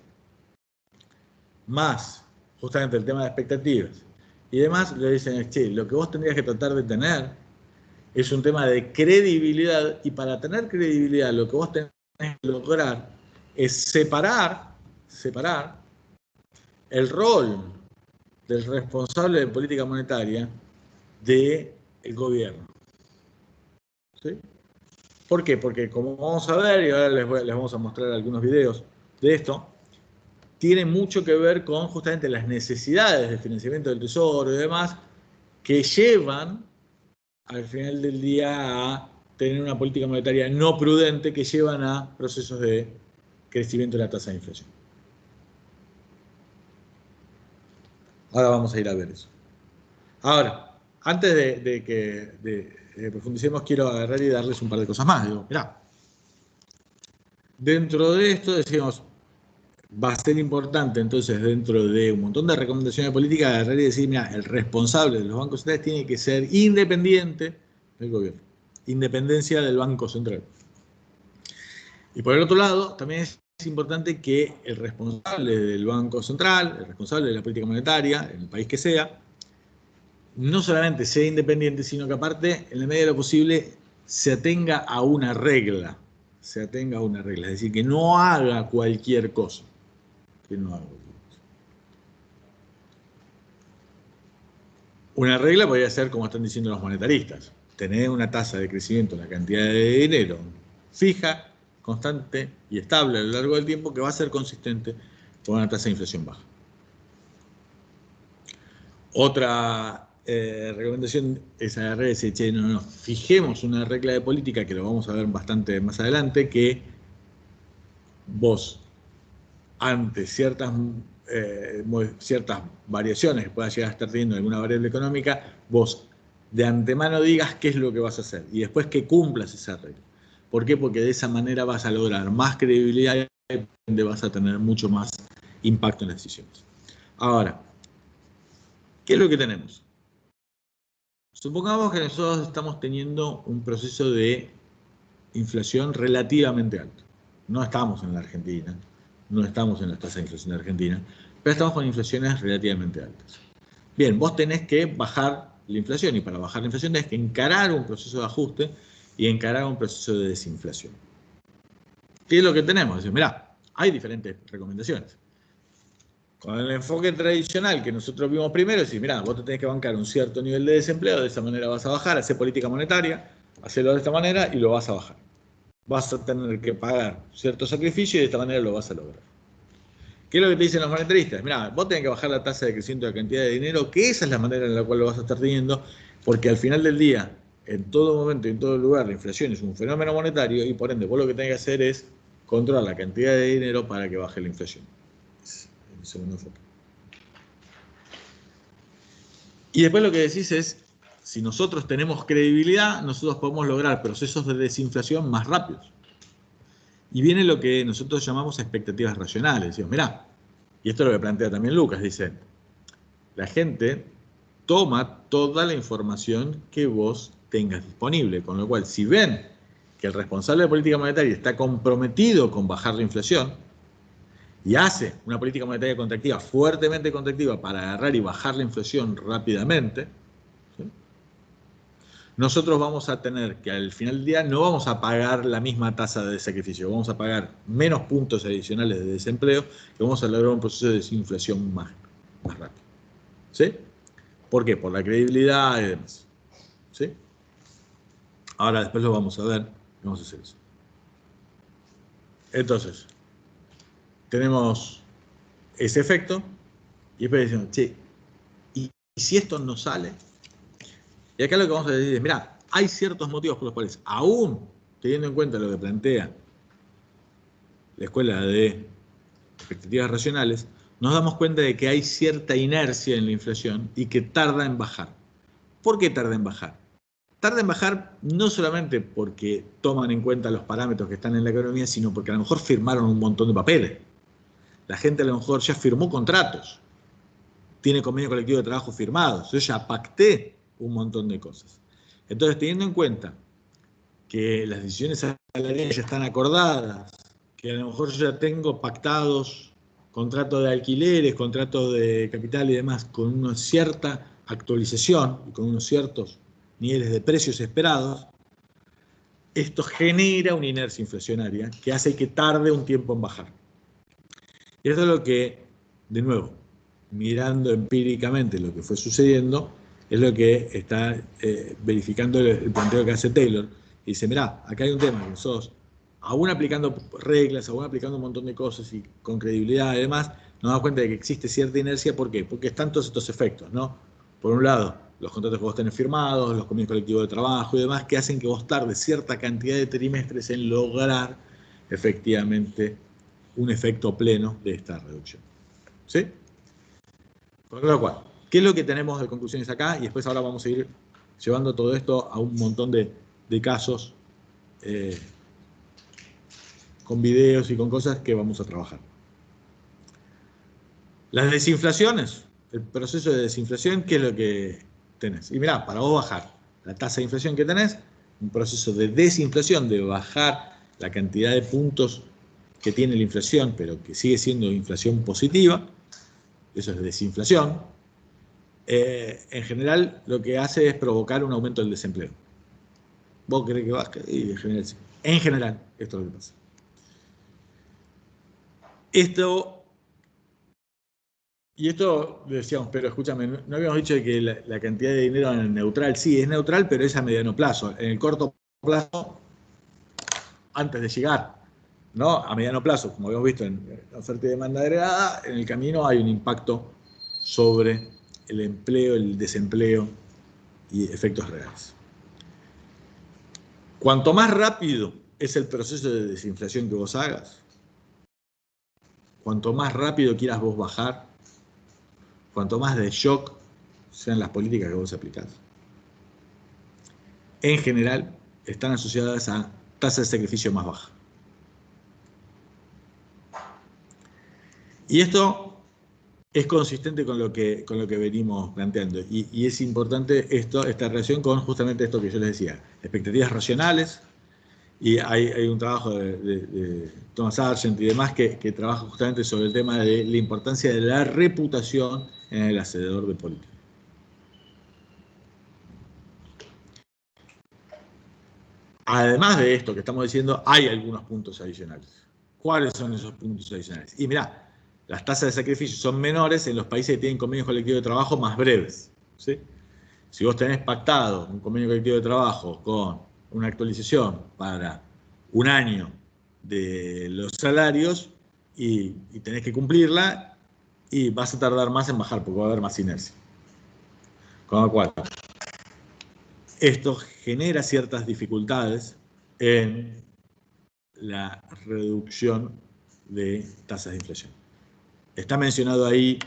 más justamente el tema de expectativas y demás, le dicen, che, lo que vos tendrías que tratar de tener es un tema de credibilidad, y para tener credibilidad lo que vos tenés que lograr es separar el rol del responsable de política monetaria del gobierno. ¿Sí? ¿Por qué? Porque como vamos a ver, y ahora les vamos a mostrar algunos videos de esto, tiene mucho que ver con justamente las necesidades de financiamiento del Tesoro y demás, que llevan al final del día a tener una política monetaria no prudente, que llevan a procesos de crecimiento de la tasa de inflación. Ahora vamos a ir a ver eso. Ahora, antes de que profundicemos, quiero agarrar y darles un par de cosas más. Digo, mirá, Dentro de esto decimos, va a ser importante entonces dentro de un montón de recomendaciones de política agarrar y decir, mira, el responsable de los bancos centrales tiene que ser independiente del gobierno, independencia del Banco Central. Y por el otro lado, también es importante que el responsable del Banco Central, el responsable de la política monetaria, en el país que sea, no solamente sea independiente, sino que aparte, en la medida de lo posible, se atenga a una regla. Se atenga a una regla. Es decir, que no haga cualquier cosa. Que no haga cualquier cosa. Una regla podría ser, como están diciendo los monetaristas, tener una tasa de crecimiento, una cantidad de dinero fija, constante y estable a lo largo del tiempo que va a ser consistente con una tasa de inflación baja. Otra recomendación es agarrar y decir, che, no, fijemos una regla de política, que lo vamos a ver bastante más adelante, que vos, ante ciertas variaciones que pueda llegar a estar teniendo alguna variable económica, vos de antemano digas qué es lo que vas a hacer y después que cumplas esa regla. ¿Por qué? Porque de esa manera vas a lograr más credibilidad y donde vas a tener mucho más impacto en las decisiones. Ahora, ¿qué es lo que tenemos? Supongamos que nosotros estamos teniendo un proceso de inflación relativamente alto. No estamos en la Argentina, no estamos en las tasas de inflación de Argentina, pero estamos con inflaciones relativamente altas. Bien, vos tenés que bajar la inflación y para bajar la inflación tenés que encarar un proceso de ajuste y encarar un proceso de desinflación. ¿Qué es lo que tenemos? Decir, mirá, hay diferentes recomendaciones. Con el enfoque tradicional que nosotros vimos primero, es decir, mirá, vos te tenés que bancar un cierto nivel de desempleo, de esa manera vas a bajar, hacer política monetaria, hacerlo de esta manera y lo vas a bajar. Vas a tener que pagar cierto sacrificio y de esta manera lo vas a lograr. ¿Qué es lo que te dicen los monetaristas? Mirá, vos tenés que bajar la tasa de crecimiento de la cantidad de dinero, que esa es la manera en la cual lo vas a estar teniendo, porque al final del día, en todo momento y en todo lugar, la inflación es un fenómeno monetario y por ende vos lo que tenés que hacer es controlar la cantidad de dinero para que baje la inflación. Es el segundo enfoque. Y después lo que decís es, si nosotros tenemos credibilidad, nosotros podemos lograr procesos de desinflación más rápidos. Y viene lo que nosotros llamamos expectativas racionales. Decimos, mirá, y esto es lo que plantea también Lucas, dice, la gente toma toda la información que vos tengas disponible, con lo cual si ven que el responsable de política monetaria está comprometido con bajar la inflación y hace una política monetaria contractiva, fuertemente contractiva, para agarrar y bajar la inflación rápidamente, ¿sí? Nosotros vamos a tener que al final del día no vamos a pagar la misma tasa de sacrificio, vamos a pagar menos puntos adicionales de desempleo y vamos a lograr un proceso de desinflación más rápido. ¿Sí? ¿Por qué? Por la credibilidad y demás. ¿Sí? Ahora después lo vamos a ver, vamos a hacer eso. Entonces, tenemos ese efecto y después decimos, che, ¿y si esto no sale? Y acá lo que vamos a decir es, mirá, hay ciertos motivos por los cuales, aún teniendo en cuenta lo que plantea la escuela de expectativas racionales, nos damos cuenta de que hay cierta inercia en la inflación y que tarda en bajar. ¿Por qué tarda en bajar? Tarda en bajar no solamente porque toman en cuenta los parámetros que están en la economía, sino porque a lo mejor firmaron un montón de papeles. La gente a lo mejor ya firmó contratos, tiene convenio colectivo de trabajo firmados, yo ya pacté un montón de cosas. Entonces, teniendo en cuenta que las decisiones salariales ya están acordadas, que a lo mejor yo ya tengo pactados contratos de alquileres, contratos de capital y demás, con una cierta actualización y con unos ciertos niveles de precios esperados, esto genera una inercia inflacionaria que hace que tarde un tiempo en bajar. Y esto es lo que, de nuevo, mirando empíricamente lo que fue sucediendo, es lo que está verificando el planteo que hace Taylor. Y dice, mirá, acá hay un tema que nosotros, aún aplicando reglas, aún aplicando un montón de cosas y con credibilidad y demás, nos damos cuenta de que existe cierta inercia. ¿Por qué? Porque están todos estos efectos, ¿no? Por un lado, los contratos que vos tenés firmados, los convenios colectivos de trabajo y demás, que hacen que vos tardes cierta cantidad de trimestres en lograr efectivamente un efecto pleno de esta reducción. ¿Sí? Con lo cual, ¿qué es lo que tenemos de conclusiones acá? Y después ahora vamos a ir llevando todo esto a un montón de casos con videos y con cosas que vamos a trabajar. Las desinflaciones, el proceso de desinflación, ¿qué es lo que tenés? Y mirá, para vos bajar la tasa de inflación que tenés, un proceso de desinflación, de bajar la cantidad de puntos que tiene la inflación, pero que sigue siendo inflación positiva, eso es desinflación, en general lo que hace es provocar un aumento del desempleo. Vos querés que baje y en general sí. En general, esto es lo que pasa. Esto decíamos, pero escúchame, no habíamos dicho que la cantidad de dinero es neutral. Sí, es neutral, pero es a mediano plazo. En el corto plazo, antes de llegar, ¿no? A mediano plazo, como habíamos visto en la oferta y demanda agregada, en el camino hay un impacto sobre el empleo, el desempleo y efectos reales. Cuanto más rápido es el proceso de desinflación que vos hagas, cuanto más rápido quieras vos bajar, cuanto más de shock sean las políticas que vos aplicás, en general están asociadas a tasas de sacrificio más bajas. Y esto es consistente con lo que venimos planteando. Y es importante esta relación con justamente esto que yo les decía. Expectativas racionales. Y hay un trabajo de Thomas Argent y demás que trabaja justamente sobre el tema de la importancia de la reputación en el hacedor de política. Además de esto que estamos diciendo, hay algunos puntos adicionales. ¿Cuáles son esos puntos adicionales? Y mirá, las tasas de sacrificio son menores en los países que tienen convenios colectivos de trabajo más breves, ¿sí? Si vos tenés pactado un convenio colectivo de trabajo con una actualización para un año de los salarios y tenés que cumplirla, y vas a tardar más en bajar porque va a haber más inercia. Con lo cual, esto genera ciertas dificultades en la reducción de tasas de inflación. Está mencionado ahí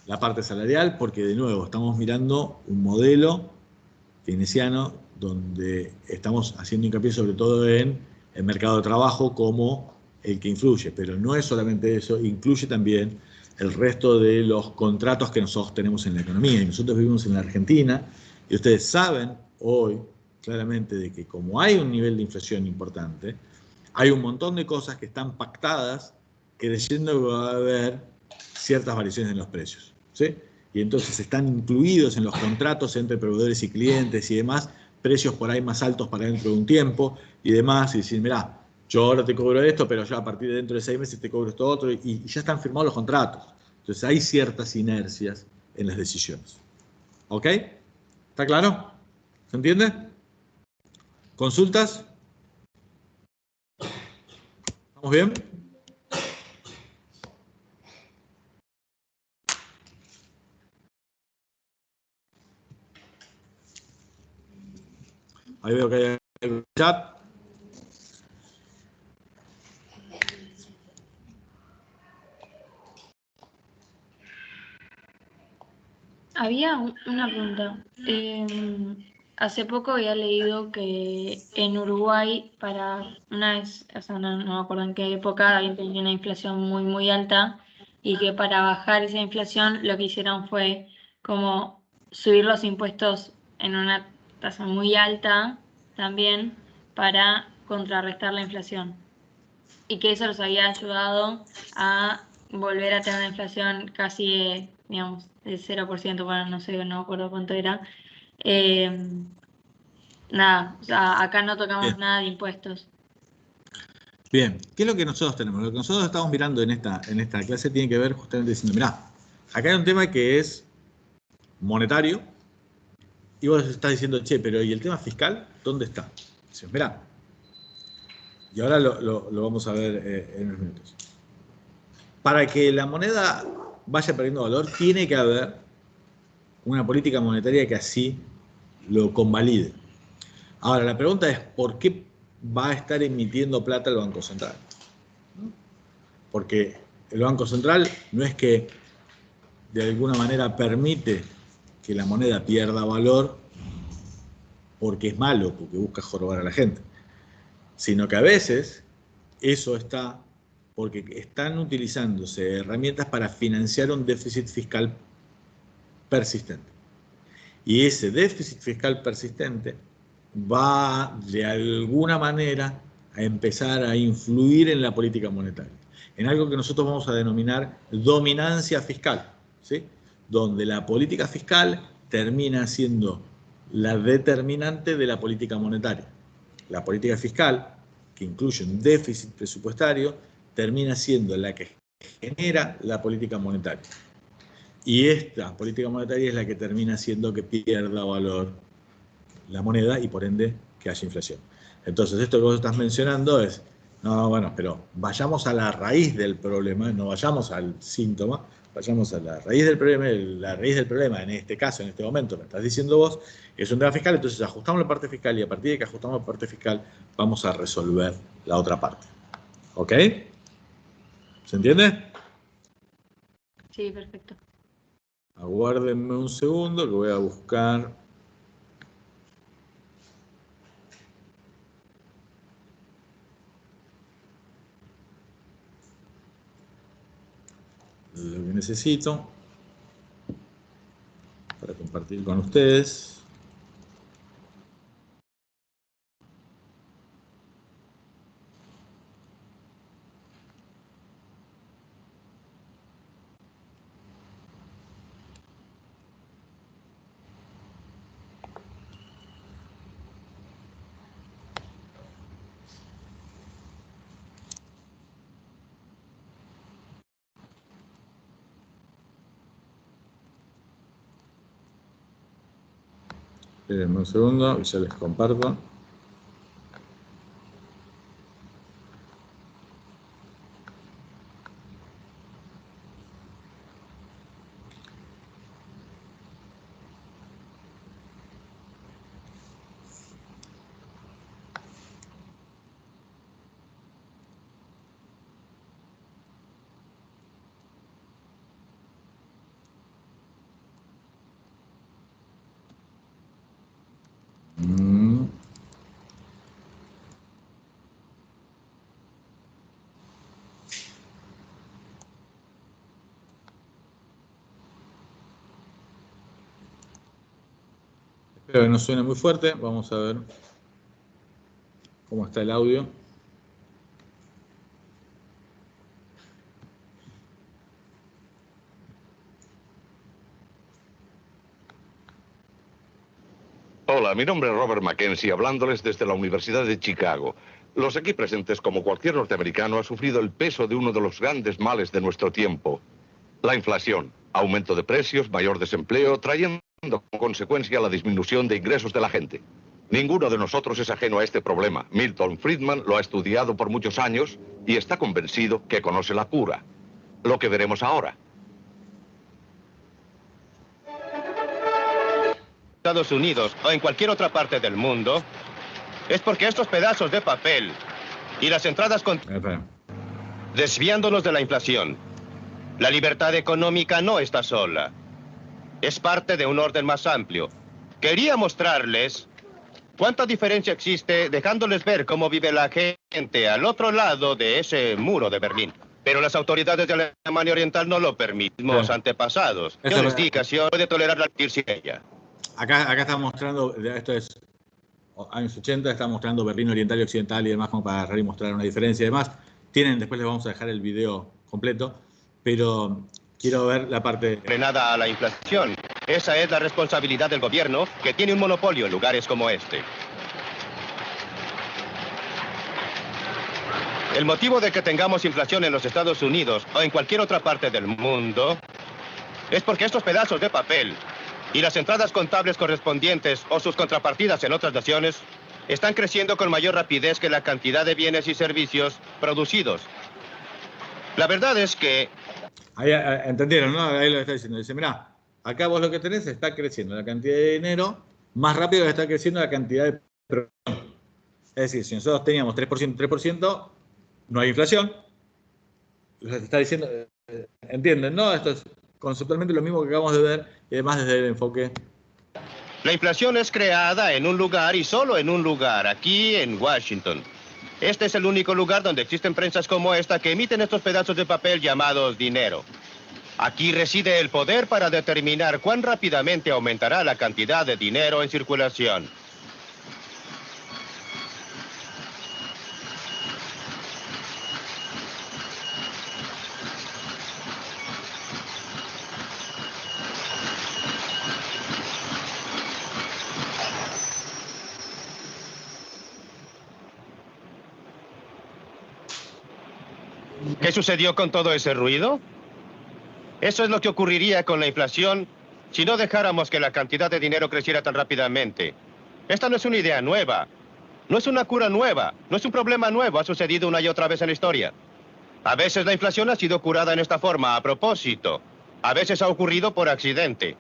la parte salarial porque, de nuevo, estamos mirando un modelo keynesiano donde estamos haciendo hincapié sobre todo en el mercado de trabajo como el que influye, pero no es solamente eso, incluye también el resto de los contratos que nosotros tenemos en la economía. Y nosotros vivimos en la Argentina y ustedes saben hoy claramente de que como hay un nivel de inflación importante, hay un montón de cosas que están pactadas creyendo que va a haber ciertas variaciones en los precios, ¿sí? Y entonces están incluidos en los contratos entre proveedores y clientes y demás, precios por ahí más altos para dentro de un tiempo y demás, y decir, mirá, yo ahora te cobro esto, pero yo a partir de dentro de 6 meses te cobro esto otro, y ya están firmados los contratos. Entonces hay ciertas inercias en las decisiones. ¿Ok? ¿Está claro? ¿Se entiende? ¿Consultas? ¿Estamos bien? Ahí veo que hay el chat. Había una pregunta. Hace poco había leído que en Uruguay, para una vez, o sea, no me acuerdo en qué época, habían tenido una inflación muy, muy alta y que para bajar esa inflación lo que hicieron fue como subir los impuestos en una tasa muy alta también para contrarrestar la inflación. Y que eso los había ayudado a volver a tener una inflación casi, digamos, de 0%, bueno, no sé, no me acuerdo cuánto era. Nada, o sea, acá no tocamos Bien. nada de impuestos. Bien, ¿qué es lo que nosotros tenemos? Lo que nosotros estamos mirando en esta clase tiene que ver justamente diciendo, mirá, acá hay un tema que es monetario, y vos estás diciendo, che, pero ¿y el tema fiscal? ¿Dónde está? Dices, mirá, y ahora lo vamos a ver en unos minutos. Para que la moneda vaya perdiendo valor, tiene que haber una política monetaria que así lo convalide. Ahora, la pregunta es, ¿por qué va a estar emitiendo plata el Banco Central? Porque el Banco Central no es que de alguna manera permite que la moneda pierda valor porque es malo, porque busca jorobar a la gente, sino que a veces Eso está porque están utilizándose herramientas para financiar un déficit fiscal persistente. Y ese déficit fiscal persistente va de alguna manera a empezar a influir en la política monetaria, en algo que nosotros vamos a denominar dominancia fiscal, ¿sí? Donde la política fiscal termina siendo la determinante de la política monetaria. La política fiscal, que incluye un déficit presupuestario, termina siendo la que genera la política monetaria. Y esta política monetaria es la que termina haciendo que pierda valor la moneda y por ende que haya inflación. Entonces, esto que vos estás mencionando es, no, bueno, pero vayamos a la raíz del problema, no vayamos al síntoma, vayamos a la raíz del problema. La raíz del problema, en este caso, en este momento, me estás diciendo vos, es un tema fiscal, entonces ajustamos la parte fiscal y a partir de que ajustamos la parte fiscal, vamos a resolver la otra parte. ¿Ok? ¿Se entiende? Sí, perfecto. Aguárdenme un segundo, que voy a buscar. Lo que necesito para compartir con ustedes. Espérenme un segundo y ya les comparto. Espero que no suene muy fuerte. Vamos a ver cómo está el audio. Hola, mi nombre es Robert Mackenzie, hablándoles desde la Universidad de Chicago. Los aquí presentes, como cualquier norteamericano, ha sufrido el peso de uno de los grandes males de nuestro tiempo. La inflación, aumento de precios, mayor desempleo, trayendo como consecuencia la disminución de ingresos de la gente. Ninguno de nosotros es ajeno a este problema. Milton Friedman lo ha estudiado por muchos años y está convencido que conoce la cura. Lo que veremos ahora. Estados Unidos o en cualquier otra parte del mundo, es porque estos pedazos de papel y las entradas desviándonos de la inflación. La libertad económica no está sola. Es parte de un orden más amplio. Quería mostrarles cuánta diferencia existe dejándoles ver cómo vive la gente al otro lado de ese muro de Berlín. Pero las autoridades de Alemania Oriental no lo permiten. Los antepasados. Yo les dije que puede tolerar la sin ella. Acá está mostrando, esto es años 80, está mostrando Berlín Oriental y Occidental y demás, como para agarrar y mostrar una diferencia y demás. Después les vamos a dejar el video completo, pero quiero ver la parte... Frenada a la inflación. Esa es la responsabilidad del gobierno, que tiene un monopolio en lugares como este. El motivo de que tengamos inflación en los Estados Unidos o en cualquier otra parte del mundo es porque estos pedazos de papel y las entradas contables correspondientes o sus contrapartidas en otras naciones están creciendo con mayor rapidez que la cantidad de bienes y servicios producidos. La verdad es que... Ahí entendieron, ¿no? Ahí lo está diciendo. Dice, mirá, acá vos lo que tenés está creciendo la cantidad de dinero más rápido que está creciendo la cantidad de producción. Es decir, si nosotros teníamos 3%, no hay inflación. Está diciendo, entienden, ¿no? Esto es conceptualmente lo mismo que acabamos de ver, y además desde el enfoque. La inflación es creada en un lugar y solo en un lugar, aquí en Washington. Este es el único lugar donde existen prensas como esta que emiten estos pedazos de papel llamados dinero. Aquí reside el poder para determinar cuán rápidamente aumentará la cantidad de dinero en circulación. ¿Qué sucedió con todo ese ruido? Eso es lo que ocurriría con la inflación si no dejáramos que la cantidad de dinero creciera tan rápidamente. Esta no es una idea nueva, no es una cura nueva, no es un problema nuevo, ha sucedido una y otra vez en la historia. A veces la inflación ha sido curada en esta forma, a propósito. A veces ha ocurrido por accidente.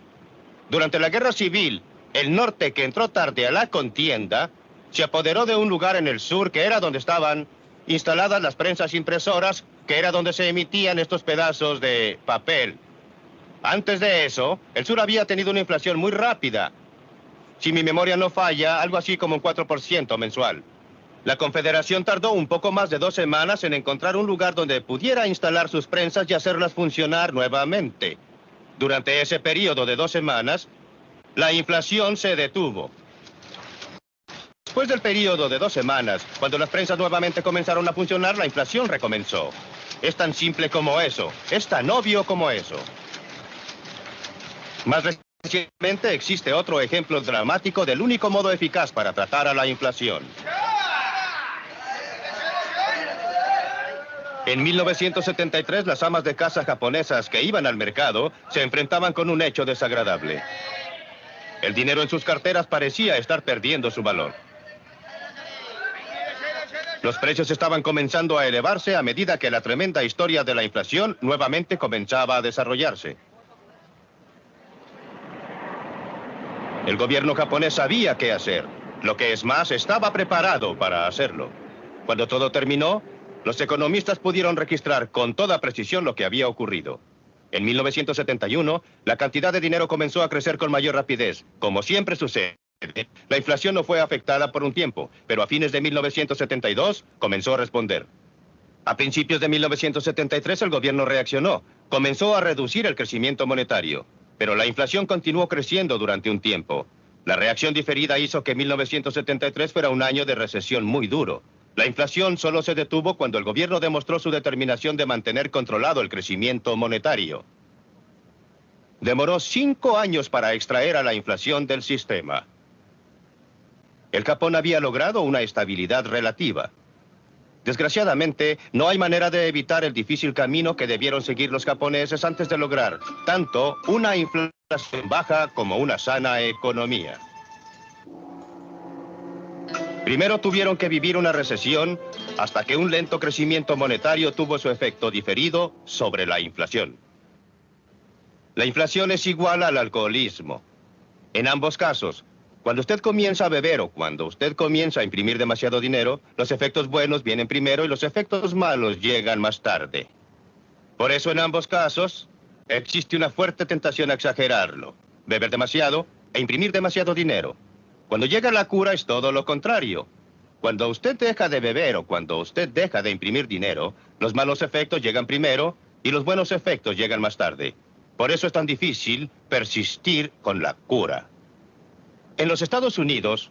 Durante la Guerra Civil, el norte, que entró tarde a la contienda, se apoderó de un lugar en el sur que era donde estaban instaladas las prensas impresoras, que era donde se emitían estos pedazos de papel. Antes de eso, el sur había tenido una inflación muy rápida. Si mi memoria no falla, algo así como un 4% mensual. La Confederación tardó un poco más de 2 semanas en encontrar un lugar donde pudiera instalar sus prensas y hacerlas funcionar nuevamente. Durante ese periodo de 2 semanas, la inflación se detuvo. Después del periodo de 2 semanas, cuando las prensas nuevamente comenzaron a funcionar, la inflación recomenzó. Es tan simple como eso. Es tan obvio como eso. Más recientemente existe otro ejemplo dramático del único modo eficaz para tratar a la inflación. En 1973, las amas de casa japonesas que iban al mercado se enfrentaban con un hecho desagradable. El dinero en sus carteras parecía estar perdiendo su valor. Los precios estaban comenzando a elevarse a medida que la tremenda historia de la inflación nuevamente comenzaba a desarrollarse. El gobierno japonés sabía qué hacer. Lo que es más, estaba preparado para hacerlo. Cuando todo terminó, los economistas pudieron registrar con toda precisión lo que había ocurrido. En 1971, la cantidad de dinero comenzó a crecer con mayor rapidez. Como siempre sucede, la inflación no fue afectada por un tiempo, pero a fines de 1972 comenzó a responder. A principios de 1973 el gobierno reaccionó, comenzó a reducir el crecimiento monetario, pero la inflación continuó creciendo durante un tiempo. La reacción diferida hizo que 1973 fuera un año de recesión muy duro. La inflación solo se detuvo cuando el gobierno demostró su determinación de mantener controlado el crecimiento monetario. Demoró 5 años para extraer a la inflación del sistema. El Japón había logrado una estabilidad relativa. Desgraciadamente, no hay manera de evitar el difícil camino que debieron seguir los japoneses antes de lograr tanto una inflación baja como una sana economía. Primero tuvieron que vivir una recesión hasta que un lento crecimiento monetario tuvo su efecto diferido sobre la inflación. La inflación es igual al alcoholismo. En ambos casos, cuando usted comienza a beber o cuando usted comienza a imprimir demasiado dinero, los efectos buenos vienen primero y los efectos malos llegan más tarde. Por eso en ambos casos existe una fuerte tentación a exagerarlo, beber demasiado e imprimir demasiado dinero. Cuando llega la cura es todo lo contrario. Cuando usted deja de beber o cuando usted deja de imprimir dinero, los malos efectos llegan primero y los buenos efectos llegan más tarde. Por eso es tan difícil persistir con la cura. En los Estados Unidos,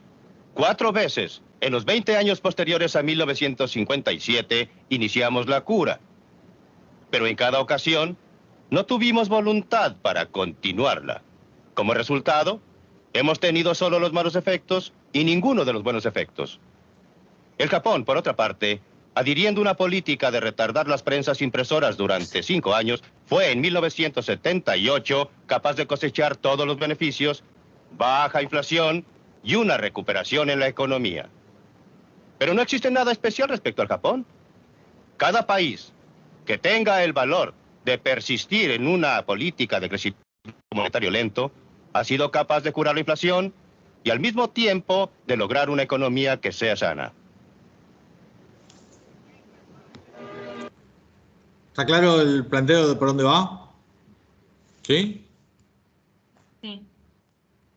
4 veces en los 20 años posteriores a 1957 iniciamos la cura. Pero en cada ocasión no tuvimos voluntad para continuarla. Como resultado, hemos tenido solo los malos efectos y ninguno de los buenos efectos. El Japón, por otra parte, adhiriendo una política de retardar las prensas impresoras durante 5 años, fue en 1978 capaz de cosechar todos los beneficios, baja inflación y una recuperación en la economía. Pero no existe nada especial respecto al Japón. Cada país que tenga el valor de persistir en una política de crecimiento monetario lento ha sido capaz de curar la inflación y al mismo tiempo de lograr una economía que sea sana. ¿Está claro el planteo de por dónde va? ¿Sí? Sí.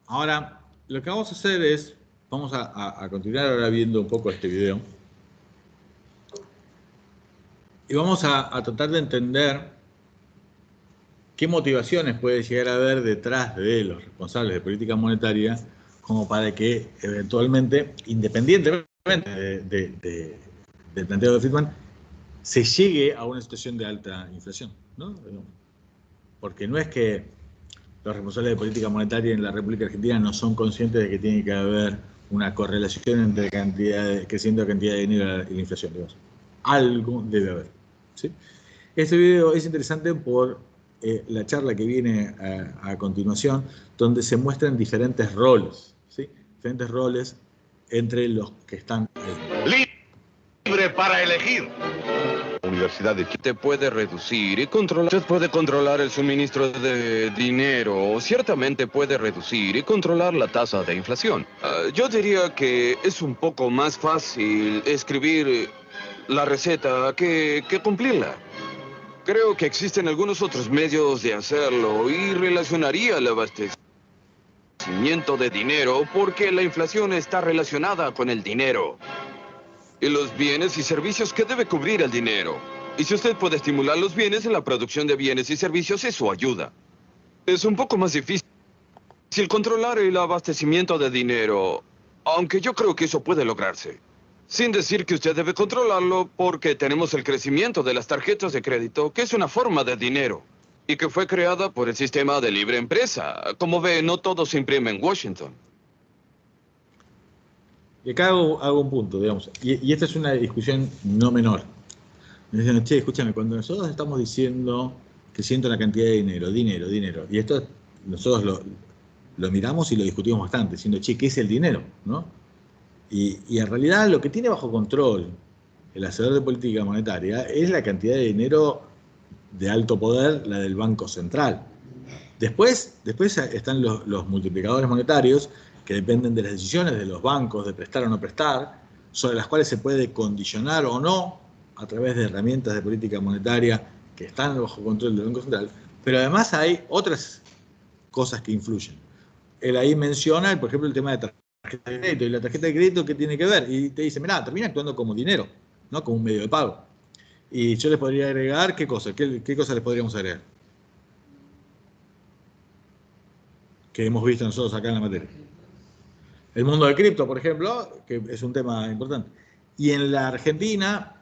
Ahora, lo que vamos a hacer es, vamos a continuar ahora viendo un poco este video. Y vamos a tratar de entender qué motivaciones puede llegar a haber detrás de los responsables de política monetaria como para que eventualmente, independientemente del planteo de Friedman, se llegue a una situación de alta inflación, ¿no? Porque no es que los responsables de política monetaria en la República Argentina no son conscientes de que tiene que haber una correlación entre creciendo la cantidad de dinero y la inflación, digamos. Algo debe haber, ¿sí? Este video es interesante por la charla que viene a continuación, donde se muestran diferentes roles, ¿sí? Diferentes roles entre los que están ahí. Libre para elegir. Universidad de Chile puede reducir y controlar. Usted puede controlar el suministro de dinero, o ciertamente puede reducir y controlar la tasa de inflación. Yo diría que es un poco más fácil escribir la receta que cumplirla. Creo que existen algunos otros medios de hacerlo y relacionaría el abastecimiento de dinero porque la inflación está relacionada con el dinero y los bienes y servicios que debe cubrir el dinero. Y si usted puede estimular los bienes en la producción de bienes y servicios, eso ayuda. Es un poco más difícil controlar el abastecimiento de dinero, aunque yo creo que eso puede lograrse. Sin decir que usted debe controlarlo porque tenemos el crecimiento de las tarjetas de crédito, que es una forma de dinero y que fue creada por el sistema de libre empresa. Como ve, no todo se imprime en Washington. Y acá hago un punto, digamos, y esta es una discusión no menor. Me dicen, che, escúchame, cuando nosotros estamos diciendo que siento la cantidad de dinero, y esto nosotros lo miramos y lo discutimos bastante, diciendo, che, ¿qué es el dinero? ¿No? Y en realidad lo que tiene bajo control el hacedor de política monetaria es la cantidad de dinero de alto poder, la del Banco Central. Después están los multiplicadores monetarios, que dependen de las decisiones de los bancos de prestar o no prestar, sobre las cuales se puede condicionar o no a través de herramientas de política monetaria que están bajo control del Banco Central, pero además hay otras cosas que influyen. Él ahí menciona, por ejemplo, el tema de tarjeta de crédito, y la tarjeta de crédito, ¿qué tiene que ver? Y te dice, mirá, termina actuando como dinero, ¿no? Como un medio de pago. Y yo les podría agregar, ¿qué cosa? ¿Qué cosa les podríamos agregar? Que hemos visto nosotros acá en la materia. El mundo de cripto, por ejemplo, que es un tema importante. Y en la Argentina,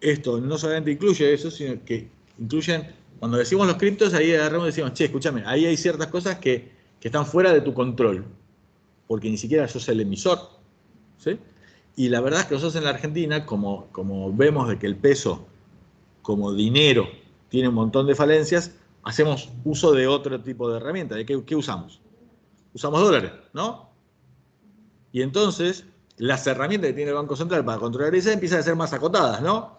esto no solamente incluye eso, sino que incluyen, cuando decimos los criptos, ahí agarramos y decimos, che, escúchame, ahí hay ciertas cosas que están fuera de tu control, porque ni siquiera sos el emisor, ¿sí? Y la verdad es que nosotros en la Argentina, como vemos de que el peso como dinero tiene un montón de falencias, hacemos uso de otro tipo de herramientas. ¿De qué usamos? Usamos dólares, ¿no? Y entonces, las herramientas que tiene el Banco Central para controlar eso empiezan a ser más acotadas, ¿no?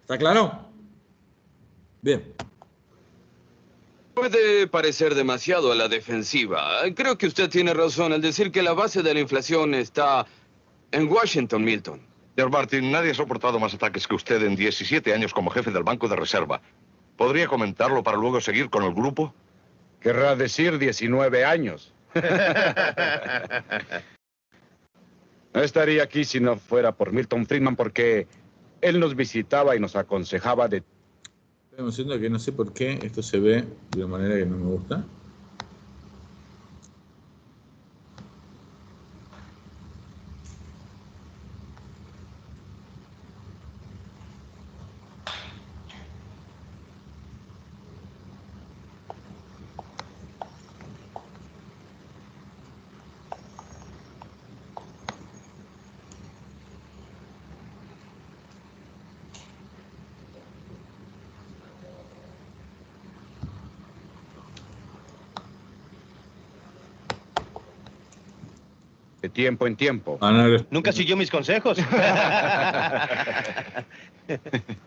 ¿Está claro? Bien. Puede parecer demasiado a la defensiva. Creo que usted tiene razón al decir que la base de la inflación está en Washington, Milton. Señor Martin, nadie ha soportado más ataques que usted en 17 años como jefe del Banco de Reserva. ¿Podría comentarlo para luego seguir con el grupo? Querrá decir 19 años. No estaría aquí si no fuera por Milton Friedman, porque él nos visitaba y nos aconsejaba de... Estoy diciendo que no sé por qué esto se ve de una manera que no me gusta. De tiempo en tiempo. Nunca siguió mis consejos.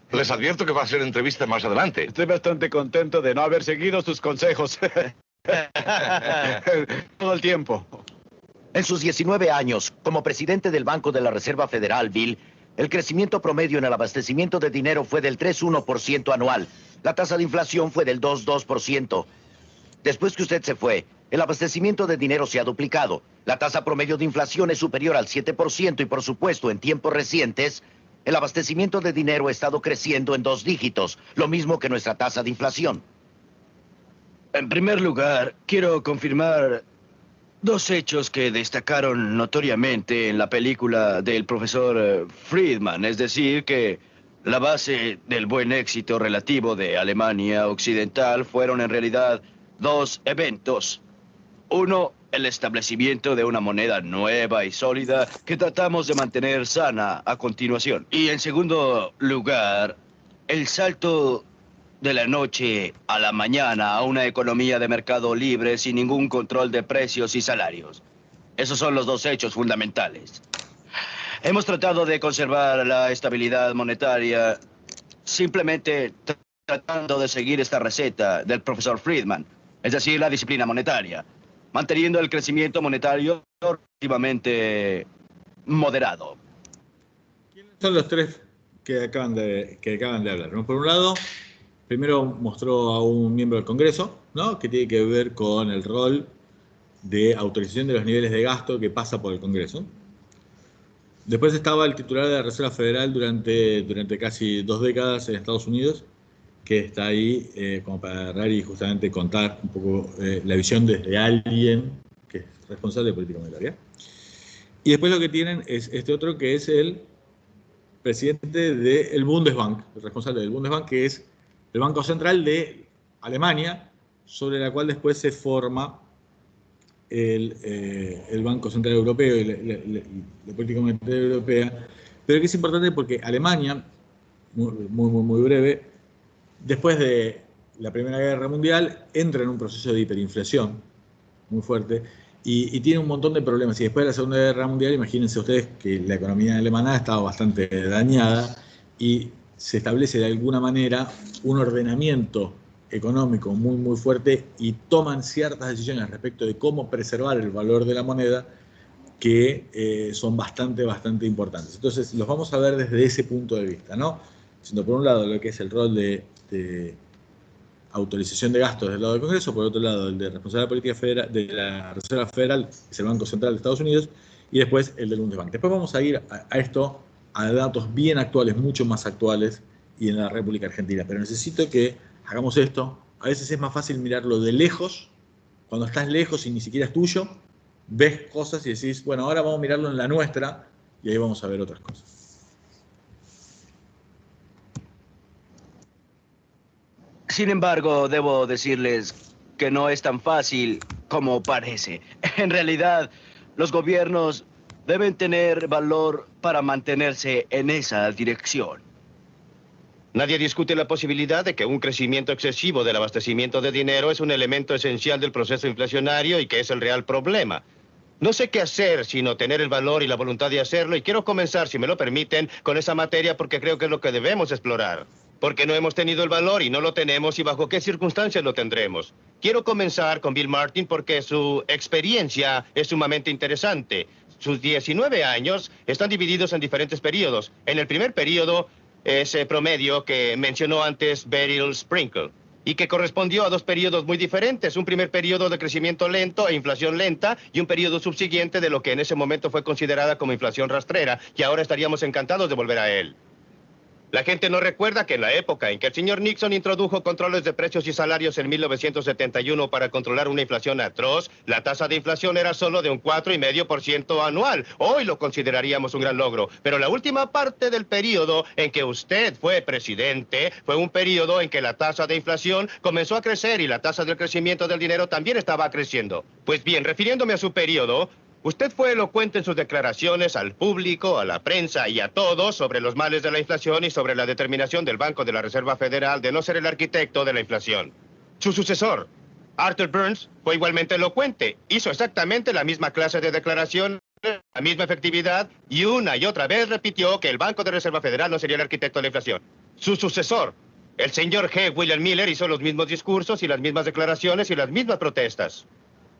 Les advierto que va a ser entrevista más adelante. Estoy bastante contento de no haber seguido sus consejos. Todo el tiempo. En sus 19 años, como presidente del Banco de la Reserva Federal, Bill, el crecimiento promedio en el abastecimiento de dinero fue del 3,1% anual. La tasa de inflación fue del 2,2%. Después que usted se fue, el abastecimiento de dinero se ha duplicado. La tasa promedio de inflación es superior al 7% y, por supuesto, en tiempos recientes, El abastecimiento de dinero ha estado creciendo en 2 dígitos, lo mismo que nuestra tasa de inflación. En primer lugar, quiero confirmar 2 hechos que destacaron notoriamente en la película del profesor Friedman, es decir, que la base del buen éxito relativo de Alemania Occidental fueron en realidad 2 eventos. Uno, el establecimiento de una moneda nueva y sólida que tratamos de mantener sana a continuación. Y en segundo lugar, el salto de la noche a la mañana a una economía de mercado libre sin ningún control de precios y salarios. Esos son los 2 hechos fundamentales. Hemos tratado de conservar la estabilidad monetaria simplemente tratando de seguir esta receta del profesor Friedman, es decir, la disciplina monetaria, manteniendo el crecimiento monetario relativamente moderado. ¿Quiénes son los 3 que acaban de hablar, ¿no? Por un lado, primero mostró a un miembro del Congreso, ¿no? Que tiene que ver con el rol de autorización de los niveles de gasto que pasa por el Congreso. Después estaba el titular de la Reserva Federal durante casi 2 décadas en Estados Unidos, que está ahí como para agarrar y justamente contar un poco la visión desde alguien que es responsable de política monetaria. Y después lo que tienen es este otro que es el presidente del Bundesbank, el responsable del Bundesbank, que es el Banco Central de Alemania, sobre la cual después se forma el Banco Central Europeo y la política monetaria europea, pero que es importante porque Alemania, muy breve, después de la Primera Guerra Mundial, entra en un proceso de hiperinflación muy fuerte y tiene un montón de problemas. Y después de la Segunda Guerra Mundial, imagínense ustedes que la economía alemana estaba bastante dañada y se establece de alguna manera un ordenamiento económico muy fuerte y toman ciertas decisiones respecto de cómo preservar el valor de la moneda que son bastante importantes. Entonces los vamos a ver desde ese punto de vista, ¿no? Siendo por un lado lo que es el rol de autorización de gastos del lado del Congreso, por otro lado el de responsable de política federal, de la Reserva Federal, que es el Banco Central de Estados Unidos, y después el del Bundesbank. Después vamos a ir a esto, a datos bien actuales, mucho más actuales, y en la República Argentina. Pero necesito que hagamos esto. A veces es más fácil mirarlo de lejos, cuando estás lejos y ni siquiera es tuyo, ves cosas y decís, bueno, ahora vamos a mirarlo en la nuestra, y ahí vamos a ver otras cosas. Sin embargo, debo decirles que no es tan fácil como parece. En realidad, los gobiernos deben tener valor para mantenerse en esa dirección. Nadie discute la posibilidad de que un crecimiento excesivo del abastecimiento de dinero es un elemento esencial del proceso inflacionario y que es el real problema. No sé qué hacer sino tener el valor y la voluntad de hacerlo, y quiero comenzar, si me lo permiten, con esa materia porque creo que es lo que debemos explorar. Porque no hemos tenido el valor y no lo tenemos, y bajo qué circunstancias lo tendremos. Quiero comenzar con Bill Martin porque su experiencia es sumamente interesante. Sus 19 años están divididos en diferentes periodos. En el primer periodo, ese promedio que mencionó antes Beryl Sprinkle, y que correspondió a 2 periodos muy diferentes, un primer periodo de crecimiento lento e inflación lenta, y un periodo subsiguiente de lo que en ese momento fue considerada como inflación rastrera, y ahora estaríamos encantados de volver a él. La gente no recuerda que en la época en que el señor Nixon introdujo controles de precios y salarios en 1971 para controlar una inflación atroz, la tasa de inflación era solo de un 4,5% anual. Hoy lo consideraríamos un gran logro, pero la última parte del periodo en que usted fue presidente fue un periodo en que la tasa de inflación comenzó a crecer y la tasa del crecimiento del dinero también estaba creciendo. Pues bien, refiriéndome a su periodo, usted fue elocuente en sus declaraciones al público, a la prensa y a todos sobre los males de la inflación y sobre la determinación del Banco de la Reserva Federal de no ser el arquitecto de la inflación. Su sucesor, Arthur Burns, fue igualmente elocuente. Hizo exactamente la misma clase de declaración, la misma efectividad, y una y otra vez repitió que el Banco de Reserva Federal no sería el arquitecto de la inflación. Su sucesor, el señor G. William Miller, hizo los mismos discursos y las mismas declaraciones y las mismas protestas.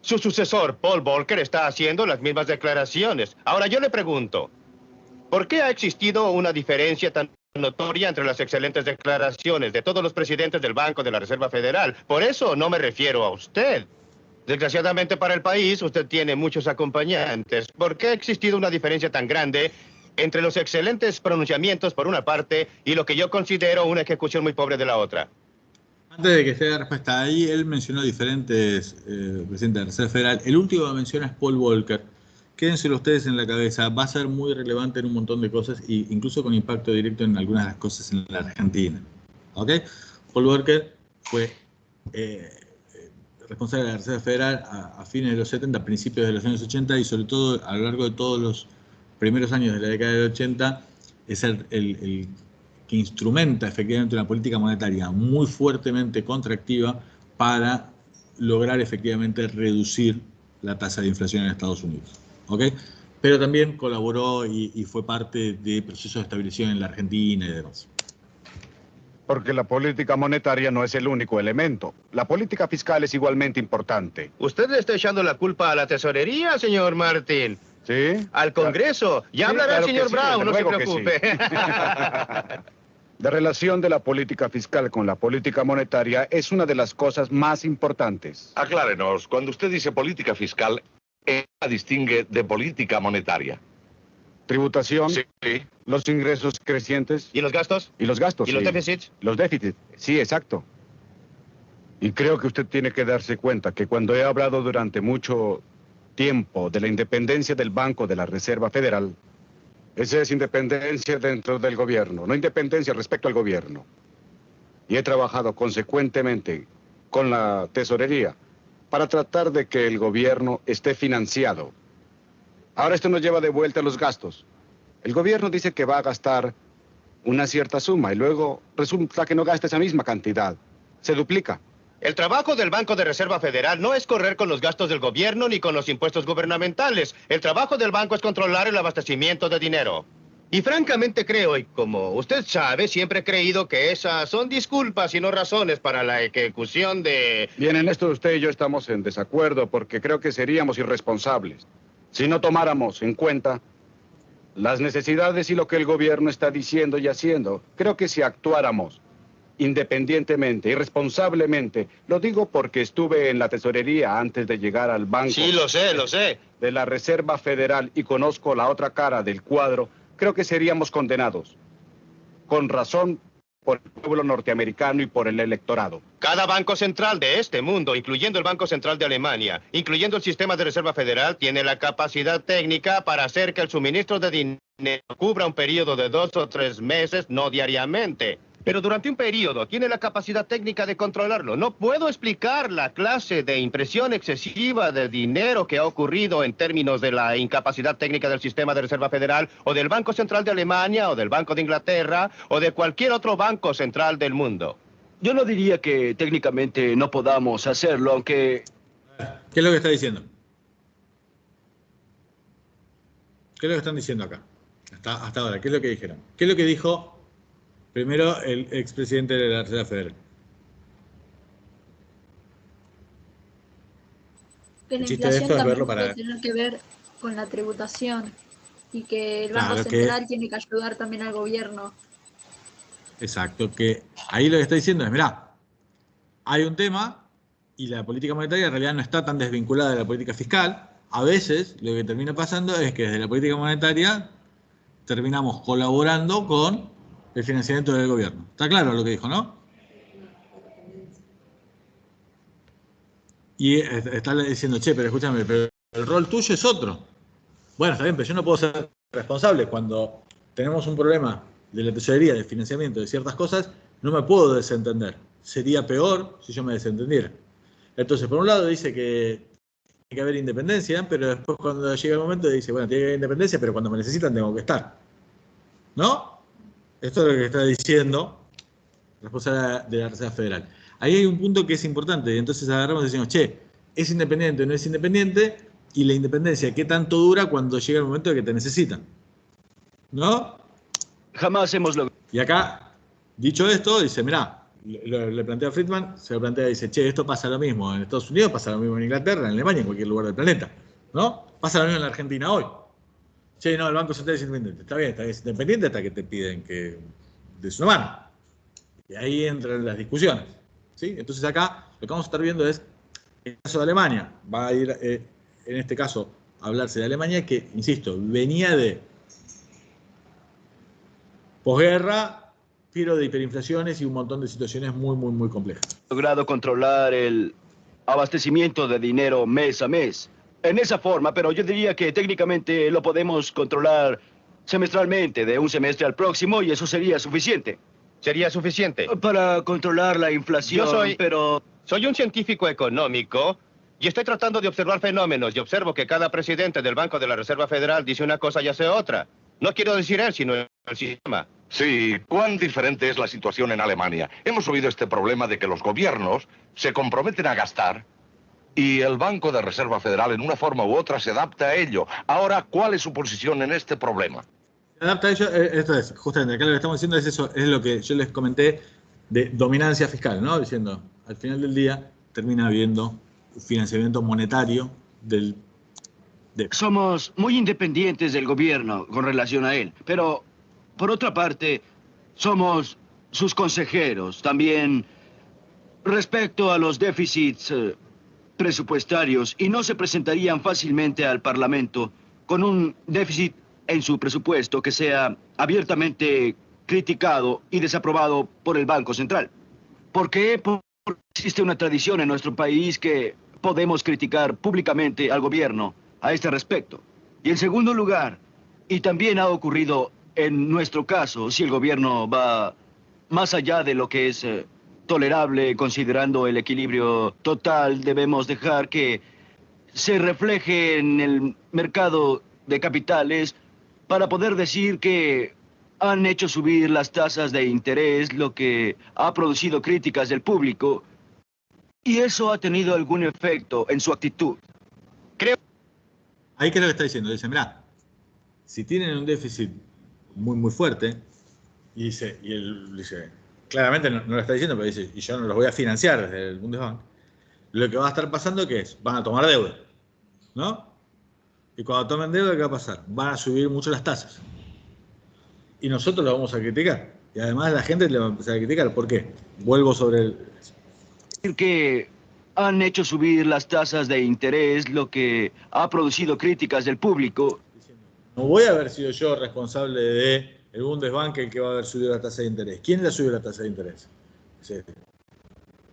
Su sucesor, Paul Volcker, está haciendo las mismas declaraciones. Ahora yo le pregunto, ¿por qué ha existido una diferencia tan notoria entre las excelentes declaraciones de todos los presidentes del Banco de la Reserva Federal? Por eso no me refiero a usted. Desgraciadamente para el país, usted tiene muchos acompañantes. ¿Por qué ha existido una diferencia tan grande entre los excelentes pronunciamientos por una parte y lo que yo considero una ejecución muy pobre de la otra. Antes de que esté la respuesta ahí, él mencionó diferentes presidentes de la Reserva Federal. El último que menciona es Paul Volcker. Quédenselo ustedes en la cabeza, va a ser muy relevante en un montón de cosas, e incluso con impacto directo en algunas de las cosas en la Argentina. ¿Ok? Paul Volcker fue responsable de la Reserva Federal a fines de los 70, principios de los años 80 y sobre todo a lo largo de todos los primeros años de la década del 80, es el que instrumenta efectivamente una política monetaria muy fuertemente contractiva para lograr efectivamente reducir la tasa de inflación en Estados Unidos. ¿Ok? Pero también colaboró y fue parte de procesos de estabilización en la Argentina y demás. Porque la política monetaria no es el único elemento. La política fiscal es igualmente importante. ¿Usted le está echando la culpa a la tesorería, señor Martín? ¿Sí? ¿Al Congreso? Ya Sí, hablará claro el señor que sí, Brown, no desde se luego que preocupe. La relación de la política fiscal con la política monetaria es una de las cosas más importantes. Aclárenos, cuando usted dice política fiscal, ¿qué la distingue de política monetaria? Tributación, Sí. los ingresos crecientes ¿Y los gastos? y los gastos. ¿Y los sí. déficits? Los déficits, sí, exacto. Y creo que usted tiene que darse cuenta que cuando he hablado durante mucho tiempo de la independencia del Banco de la Reserva Federal, esa es independencia dentro del gobierno, no independencia respecto al gobierno. Y he trabajado consecuentemente con la tesorería para tratar de que el gobierno esté financiado. Ahora esto nos lleva de vuelta a los gastos. El gobierno dice que va a gastar una cierta suma y luego resulta que no gasta esa misma cantidad. Se duplica. El trabajo del Banco de Reserva Federal no es correr con los gastos del gobierno ni con los impuestos gubernamentales. El trabajo del banco es controlar el abastecimiento de dinero. Y francamente creo, y como usted sabe, siempre he creído que esas son disculpas y no razones para la ejecución de... Bien, en esto usted y yo estamos en desacuerdo porque creo que seríamos irresponsables si no tomáramos en cuenta las necesidades y lo que el gobierno está diciendo y haciendo. Creo que si actuáramos independientemente y responsablemente, lo digo porque estuve en la tesorería antes de llegar al banco. Sí, lo sé. De la Reserva Federal y conozco la otra cara del cuadro, creo que seríamos condenados. Con razón por el pueblo norteamericano y por el electorado. Cada banco central de este mundo, incluyendo el Banco Central de Alemania, incluyendo el sistema de Reserva Federal, tiene la capacidad técnica para hacer que el suministro de dinero cubra un periodo de 2 o 3 meses, no diariamente. Pero durante un periodo tiene la capacidad técnica de controlarlo. No puedo explicar la clase de impresión excesiva de dinero que ha ocurrido en términos de la incapacidad técnica del sistema de Reserva Federal o del Banco Central de Alemania o del Banco de Inglaterra o de cualquier otro banco central del mundo. Yo no diría que técnicamente no podamos hacerlo, aunque... ¿Qué es lo que está diciendo? ¿Qué es lo que están diciendo acá? Hasta ahora, ¿qué es lo que dijeron? ¿Qué es lo que dijo primero el expresidente de la Reserva Federal? Que la El chiste de inflación esto es también verlo puede para... tener que ver con la tributación y que el Banco Claro Central tiene que ayudar también al gobierno. Exacto, que ahí lo que está diciendo es, mirá, hay un tema y la política monetaria en realidad no está tan desvinculada de la política fiscal. A veces lo que termina pasando es que desde la política monetaria terminamos colaborando con el financiamiento del gobierno. ¿Está claro lo que dijo, no? Y está diciendo, che, pero escúchame, pero el rol tuyo es otro. Bueno, está bien, pero yo no puedo ser responsable. Cuando tenemos un problema de la tesorería, de financiamiento de ciertas cosas, no me puedo desentender. Sería peor si yo me desentendiera. Entonces, por un lado dice que tiene que haber independencia, pero después cuando llega el momento dice, bueno, tiene que haber independencia, pero cuando me necesitan tengo que estar. ¿No? Esto es lo que está diciendo la responsable de la Reserva Federal. Ahí hay un punto que es importante, y entonces agarramos y decimos, che, ¿es independiente o no es independiente? Y la independencia, ¿qué tanto dura cuando llega el momento de que te necesitan? ¿No? Jamás hemos logrado... Y acá, dicho esto, dice, mirá, le plantea a Friedman, se lo plantea y dice, che, esto pasa lo mismo en Estados Unidos, pasa lo mismo en Inglaterra, en Alemania, en cualquier lugar del planeta. ¿No? Pasa lo mismo en la Argentina hoy. Che, no, el Banco Central es independiente. Está bien, es independiente hasta que te piden que des una mano. Y ahí entran las discusiones. ¿Sí? Entonces acá lo que vamos a estar viendo es, en el caso de Alemania, va a ir, en este caso, a hablarse de Alemania, que, insisto, venía de posguerra, pero de hiperinflaciones y un montón de situaciones muy complejas. Logrado controlar el abastecimiento de dinero mes a mes. En esa forma, pero yo diría que técnicamente lo podemos controlar semestralmente, de un semestre al próximo, y eso sería suficiente. ¿Sería suficiente? Para controlar la inflación, Soy un científico económico y estoy tratando de observar fenómenos y observo que cada presidente del Banco de la Reserva Federal dice una cosa y hace otra. No quiero decir él, sino el sistema. Sí, cuán diferente es la situación en Alemania. Hemos oído este problema de que los gobiernos se comprometen a gastar y el Banco de Reserva Federal en una forma u otra se adapta a ello. Ahora, ¿cuál es su posición en este problema? Se adapta a ello, esto es, justamente, acá lo que estamos diciendo es eso, es lo que yo les comenté de dominancia fiscal, ¿no? Diciendo, al final del día termina habiendo financiamiento monetario Somos muy independientes del gobierno con relación a él, pero por otra parte, somos sus consejeros también respecto a los déficits presupuestarios, y no se presentarían fácilmente al Parlamento con un déficit en su presupuesto que sea abiertamente criticado y desaprobado por el Banco Central. ¿Por qué? Porque existe una tradición en nuestro país que podemos criticar públicamente al gobierno a este respecto. Y en segundo lugar, y también ha ocurrido en nuestro caso, si el gobierno va más allá de lo que es tolerable considerando el equilibrio total, debemos dejar que se refleje en el mercado de capitales para poder decir que han hecho subir las tasas de interés, lo que ha producido críticas del público, y eso ha tenido algún efecto en su actitud. Creo. Ahí, ¿qué es lo que está diciendo? Dice, mirá, si tienen un déficit muy fuerte, y él dice, claramente no lo está diciendo, pero dice, y yo no los voy a financiar desde el Bundesbank, lo que va a estar pasando, ¿qué es? Van a tomar deuda, ¿no? Y cuando tomen deuda, ¿qué va a pasar? Van a subir mucho las tasas. Y nosotros lo vamos a criticar. Y además la gente le va a empezar a criticar. ¿Por qué? Vuelvo sobre el... que han hecho subir las tasas de interés, lo que ha producido críticas del público. No voy a haber sido yo responsable de el Bundesbank el que va a haber subido la tasa de interés. ¿Quién le ha subido la tasa de interés?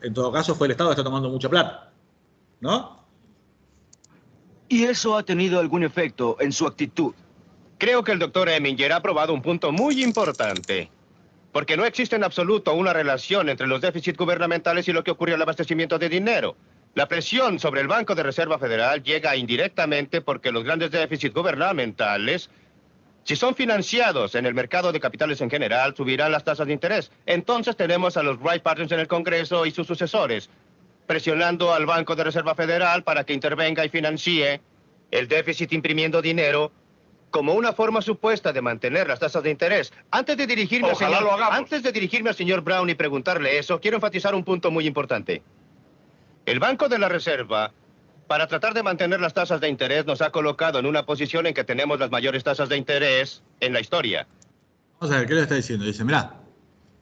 En todo caso fue el Estado que está tomando mucha plata, ¿no? Y eso ha tenido algún efecto en su actitud. Creo que el doctor Eminger ha probado un punto muy importante. Porque no existe en absoluto una relación entre los déficits gubernamentales y lo que ocurre al abastecimiento de dinero. La presión sobre el Banco de Reserva Federal llega indirectamente porque los grandes déficits gubernamentales, si son financiados en el mercado de capitales en general, subirán las tasas de interés. Entonces tenemos a los Wright Partners en el Congreso y sus sucesores, presionando al Banco de Reserva Federal para que intervenga y financie el déficit imprimiendo dinero como una forma supuesta de mantener las tasas de interés. Antes de dirigirme al señor Brown y preguntarle eso, quiero enfatizar un punto muy importante. El Banco de la Reserva, para tratar de mantener las tasas de interés, nos ha colocado en una posición en que tenemos las mayores tasas de interés en la historia. Vamos a ver, ¿qué le está diciendo? Dice, mirá,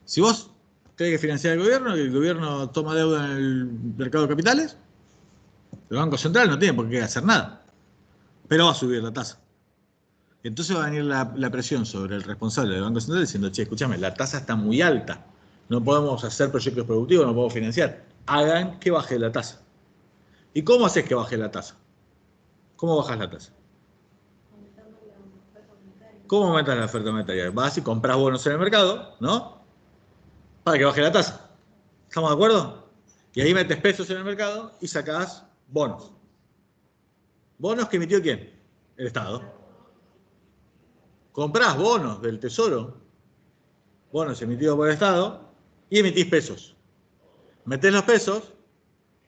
si vos tenés que financiar el gobierno y el gobierno toma deuda en el mercado de capitales, el Banco Central no tiene por qué hacer nada, pero va a subir la tasa. Entonces va a venir la presión sobre el responsable del Banco Central diciendo, che, escúchame, la tasa está muy alta, no podemos hacer proyectos productivos, no podemos financiar. Hagan que baje la tasa. ¿Y cómo haces que baje la tasa? ¿Cómo bajas la tasa? ¿Cómo aumentas la oferta monetaria? Vas y compras bonos en el mercado, ¿no? Para que baje la tasa. ¿Estamos de acuerdo? Y ahí metes pesos en el mercado y sacás bonos. ¿Bonos que emitió quién? El Estado. Comprás bonos del Tesoro, bonos emitidos por el Estado, y emitís pesos. Metés los pesos,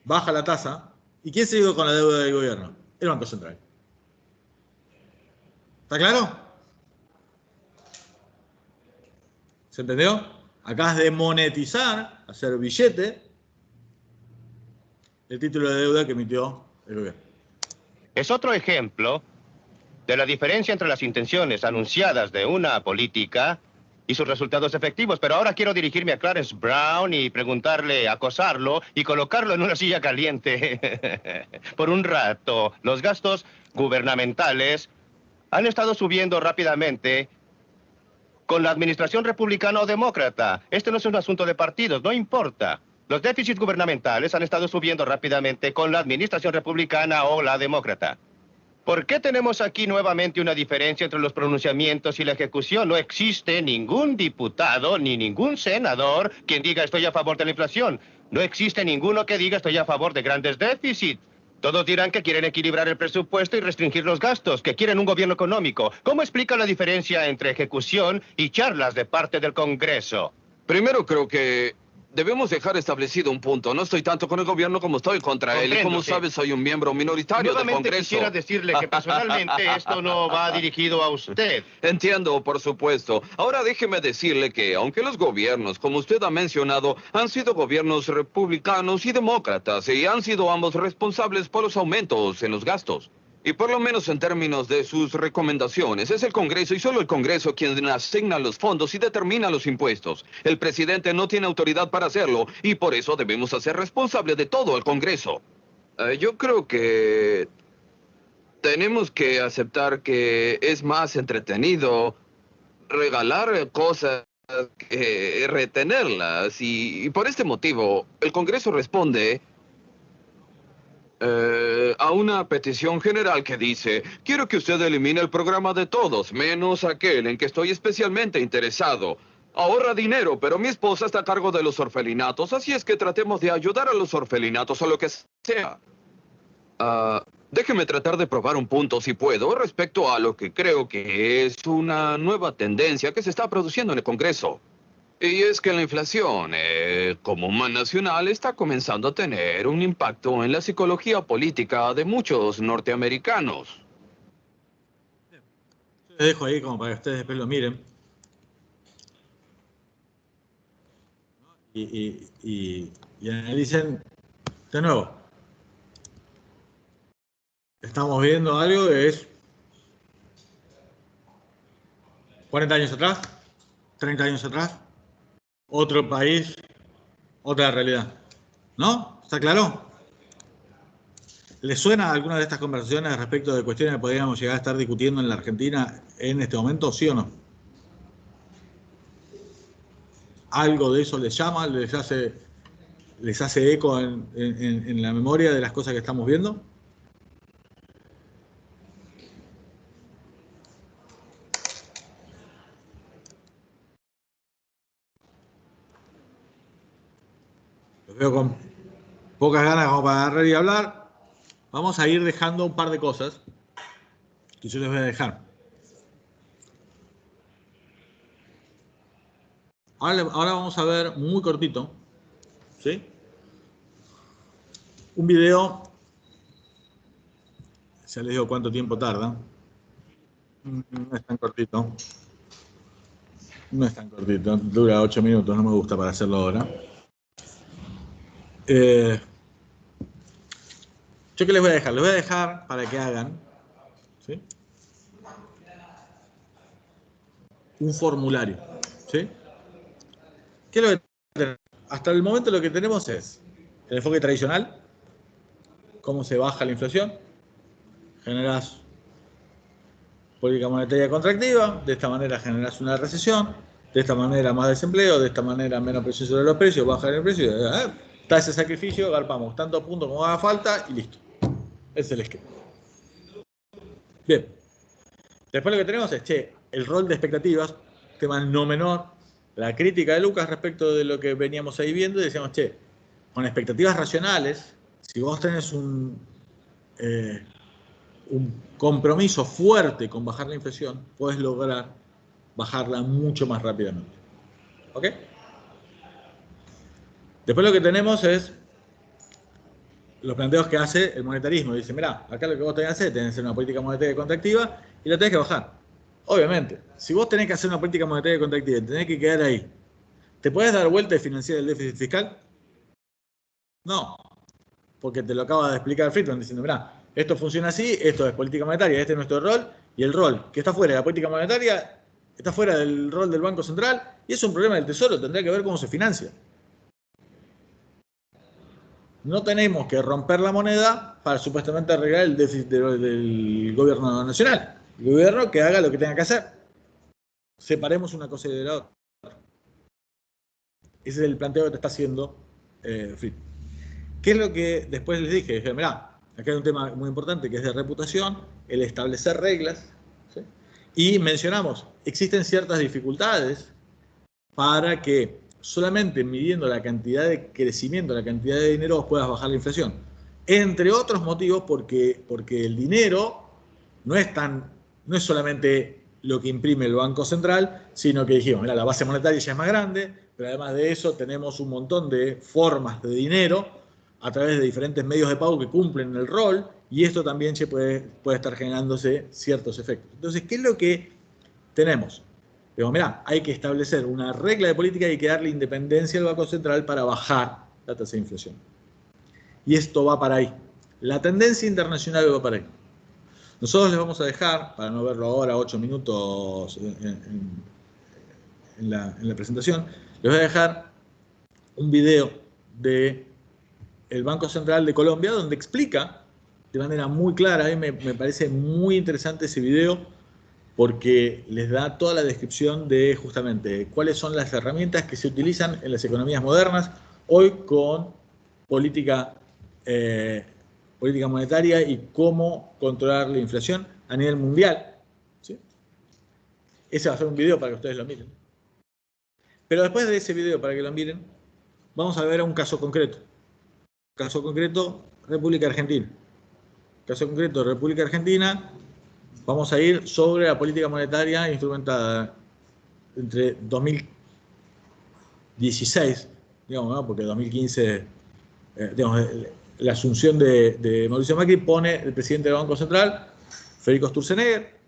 baja la tasa, ¿y quién se quedó con la deuda del gobierno? El Banco Central. ¿Está claro? ¿Se entendió? Acá es de monetizar, hacer billete, el título de deuda que emitió el gobierno. Es otro ejemplo de la diferencia entre las intenciones anunciadas de una política y sus resultados efectivos. Pero ahora quiero dirigirme a Clarence Brown y preguntarle, acosarlo y colocarlo en una silla caliente por un rato. Los gastos gubernamentales han estado subiendo rápidamente con la administración republicana o demócrata. Este no es un asunto de partidos, no importa. Los déficits gubernamentales han estado subiendo rápidamente con la administración republicana o la demócrata. ¿Por qué tenemos aquí nuevamente una diferencia entre los pronunciamientos y la ejecución? No existe ningún diputado ni ningún senador quien diga estoy a favor de la inflación. No existe ninguno que diga estoy a favor de grandes déficits. Todos dirán que quieren equilibrar el presupuesto y restringir los gastos, que quieren un gobierno económico. ¿Cómo explica la diferencia entre ejecución y charlas de parte del Congreso? Primero creo que debemos dejar establecido un punto. No estoy tanto con el gobierno como estoy contra él. Y como sabes, soy un miembro minoritario del Congreso. Quisiera decirle que personalmente esto no va dirigido a usted. Entiendo, por supuesto. Ahora déjeme decirle que, aunque los gobiernos, como usted ha mencionado, han sido gobiernos republicanos y demócratas, y han sido ambos responsables por los aumentos en los gastos. Y por lo menos en términos de sus recomendaciones, es el Congreso y solo el Congreso quien asigna los fondos y determina los impuestos. El presidente no tiene autoridad para hacerlo y por eso debemos hacer responsable de todo al Congreso. Yo creo que tenemos que aceptar que es más entretenido regalar cosas que retenerlas y por este motivo el Congreso responde a una petición general que dice: quiero que usted elimine el programa de todos, menos aquel en que estoy especialmente interesado. Ahorra dinero, pero mi esposa está a cargo de los orfelinatos, así es que tratemos de ayudar a los orfelinatos o lo que sea. Déjeme tratar de probar un punto, si puedo, respecto a lo que creo que es una nueva tendencia que se está produciendo en el Congreso. Y es que la inflación, como mal nacional, está comenzando a tener un impacto en la psicología política de muchos norteamericanos. Lo dejo ahí como para que ustedes después lo miren. Y analicen de nuevo. Estamos viendo algo que es 40 años atrás, 30 años atrás. Otro país, otra realidad. ¿No? ¿Está claro? ¿Les suena alguna de estas conversaciones respecto de cuestiones que podríamos llegar a estar discutiendo en la Argentina en este momento, sí o no? ¿Algo de eso les llama, les hace eco en la memoria de las cosas que estamos viendo? Los veo con pocas ganas como para agarrar y hablar. Vamos a ir dejando un par de cosas que yo les voy a dejar. Ahora vamos a ver muy cortito, ¿sí? Un video. Ya les digo cuánto tiempo tarda. No es tan cortito. No es tan cortito. Dura 8 minutos. No me gusta para hacerlo ahora. ¿Yo qué les voy a dejar? Les voy a dejar para que hagan, ¿sí?, un formulario, ¿sí? ¿Qué es lo que tenemos? Hasta el momento lo que tenemos es el enfoque tradicional, cómo se baja la inflación, generas política monetaria contractiva, de esta manera generas una recesión, de esta manera más desempleo, de esta manera menos presión sobre los precios, baja el precio, está ese sacrificio, garpamos tantos puntos como haga falta y listo. Ese es el esquema. Bien. Después lo que tenemos es, el rol de expectativas, tema no menor, la crítica de Lucas respecto de lo que veníamos ahí viendo, y decíamos, con expectativas racionales, si vos tenés un compromiso fuerte con bajar la inflación, podés lograr bajarla mucho más rápidamente. ¿Ok? Después lo que tenemos es los planteos que hace el monetarismo. Dice, mirá, acá lo que vos tenés que hacer, tenés que hacer una política monetaria contractiva y la tenés que bajar. Obviamente, si vos tenés que hacer una política monetaria contractiva y tenés que quedar ahí, ¿te podés dar vuelta y financiar el déficit fiscal? No, porque te lo acaba de explicar Friedman diciendo, mirá, esto funciona así, esto es política monetaria, este es nuestro rol, y el rol que está fuera de la política monetaria está fuera del rol del Banco Central, y es un problema del Tesoro, tendrá que ver cómo se financia. No tenemos que romper la moneda para supuestamente arreglar el déficit del gobierno nacional. El gobierno que haga lo que tenga que hacer. separemos una cosa de la otra. Ese es el planteo que te está haciendo Fried. ¿Qué es lo que después les dije? Dije, mirá, acá hay un tema muy importante que es de reputación, el establecer reglas, ¿sí? Y mencionamos, existen ciertas dificultades para que solamente midiendo la cantidad de crecimiento, la cantidad de dinero, puedas bajar la inflación. Entre otros motivos, porque el dinero no es solamente lo que imprime el Banco Central, sino que dijimos, mira, la base monetaria ya es más grande, pero además de eso tenemos un montón de formas de dinero a través de diferentes medios de pago que cumplen el rol, y esto también puede estar generándose ciertos efectos. Entonces, ¿qué es lo que tenemos? Digo, mirá, hay que establecer una regla de política y hay que darle independencia al Banco Central para bajar la tasa de inflación. Y esto va para ahí. La tendencia internacional va para ahí. Nosotros les vamos a dejar, para no verlo ahora, 8 minutos en la presentación, les voy a dejar un video del Banco Central de Colombia donde explica de manera muy clara, a mí me parece muy interesante ese video, porque les da toda la descripción de justamente cuáles son las herramientas que se utilizan en las economías modernas hoy con política monetaria y cómo controlar la inflación a nivel mundial. ¿Sí? Ese va a ser un video para que ustedes lo miren. Pero después de ese video, para que lo miren, vamos a ver un caso concreto. Caso concreto, República Argentina. Caso concreto, República Argentina. Vamos a ir sobre la política monetaria instrumentada entre 2016, digamos, ¿no? Porque 2015, digamos, la asunción de Mauricio Macri pone el presidente del Banco Central, Federico Sturzenegger,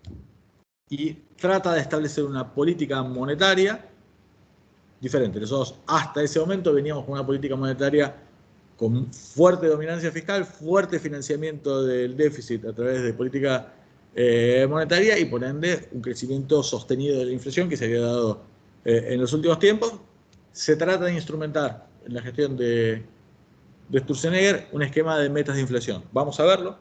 y trata de establecer una política monetaria diferente. Nosotros hasta ese momento veníamos con una política monetaria con fuerte dominancia fiscal, fuerte financiamiento del déficit a través de política monetaria y por ende un crecimiento sostenido de la inflación que se había dado en los últimos tiempos. Se trata de instrumentar en la gestión de Sturzenegger un esquema de metas de inflación. Vamos a verlo.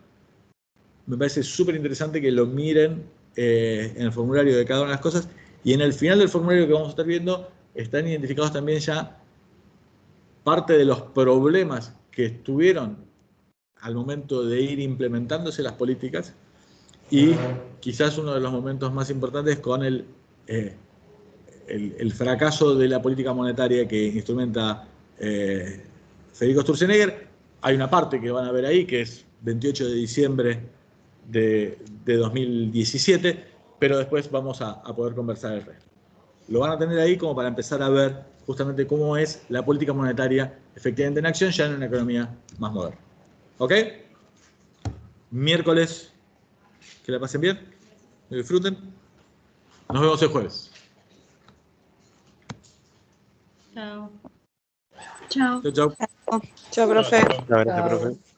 Me parece súper interesante que lo miren en el formulario de cada una de las cosas, y en el final del formulario que vamos a estar viendo están identificados también ya parte de los problemas que estuvieron al momento de ir implementándose las políticas, y quizás uno de los momentos más importantes con el fracaso de la política monetaria que instrumenta Federico Sturzenegger. Hay una parte que van a ver ahí, que es 28 de diciembre de 2017, pero después vamos a poder conversar el resto. Lo van a tener ahí como para empezar a ver justamente cómo es la política monetaria efectivamente en acción ya en una economía más moderna. ¿Ok? Miércoles. Que la pasen bien, lo disfruten. Nos vemos el jueves. Chao. Chao. Chao, chao. Chao, profe. Gracias, profe.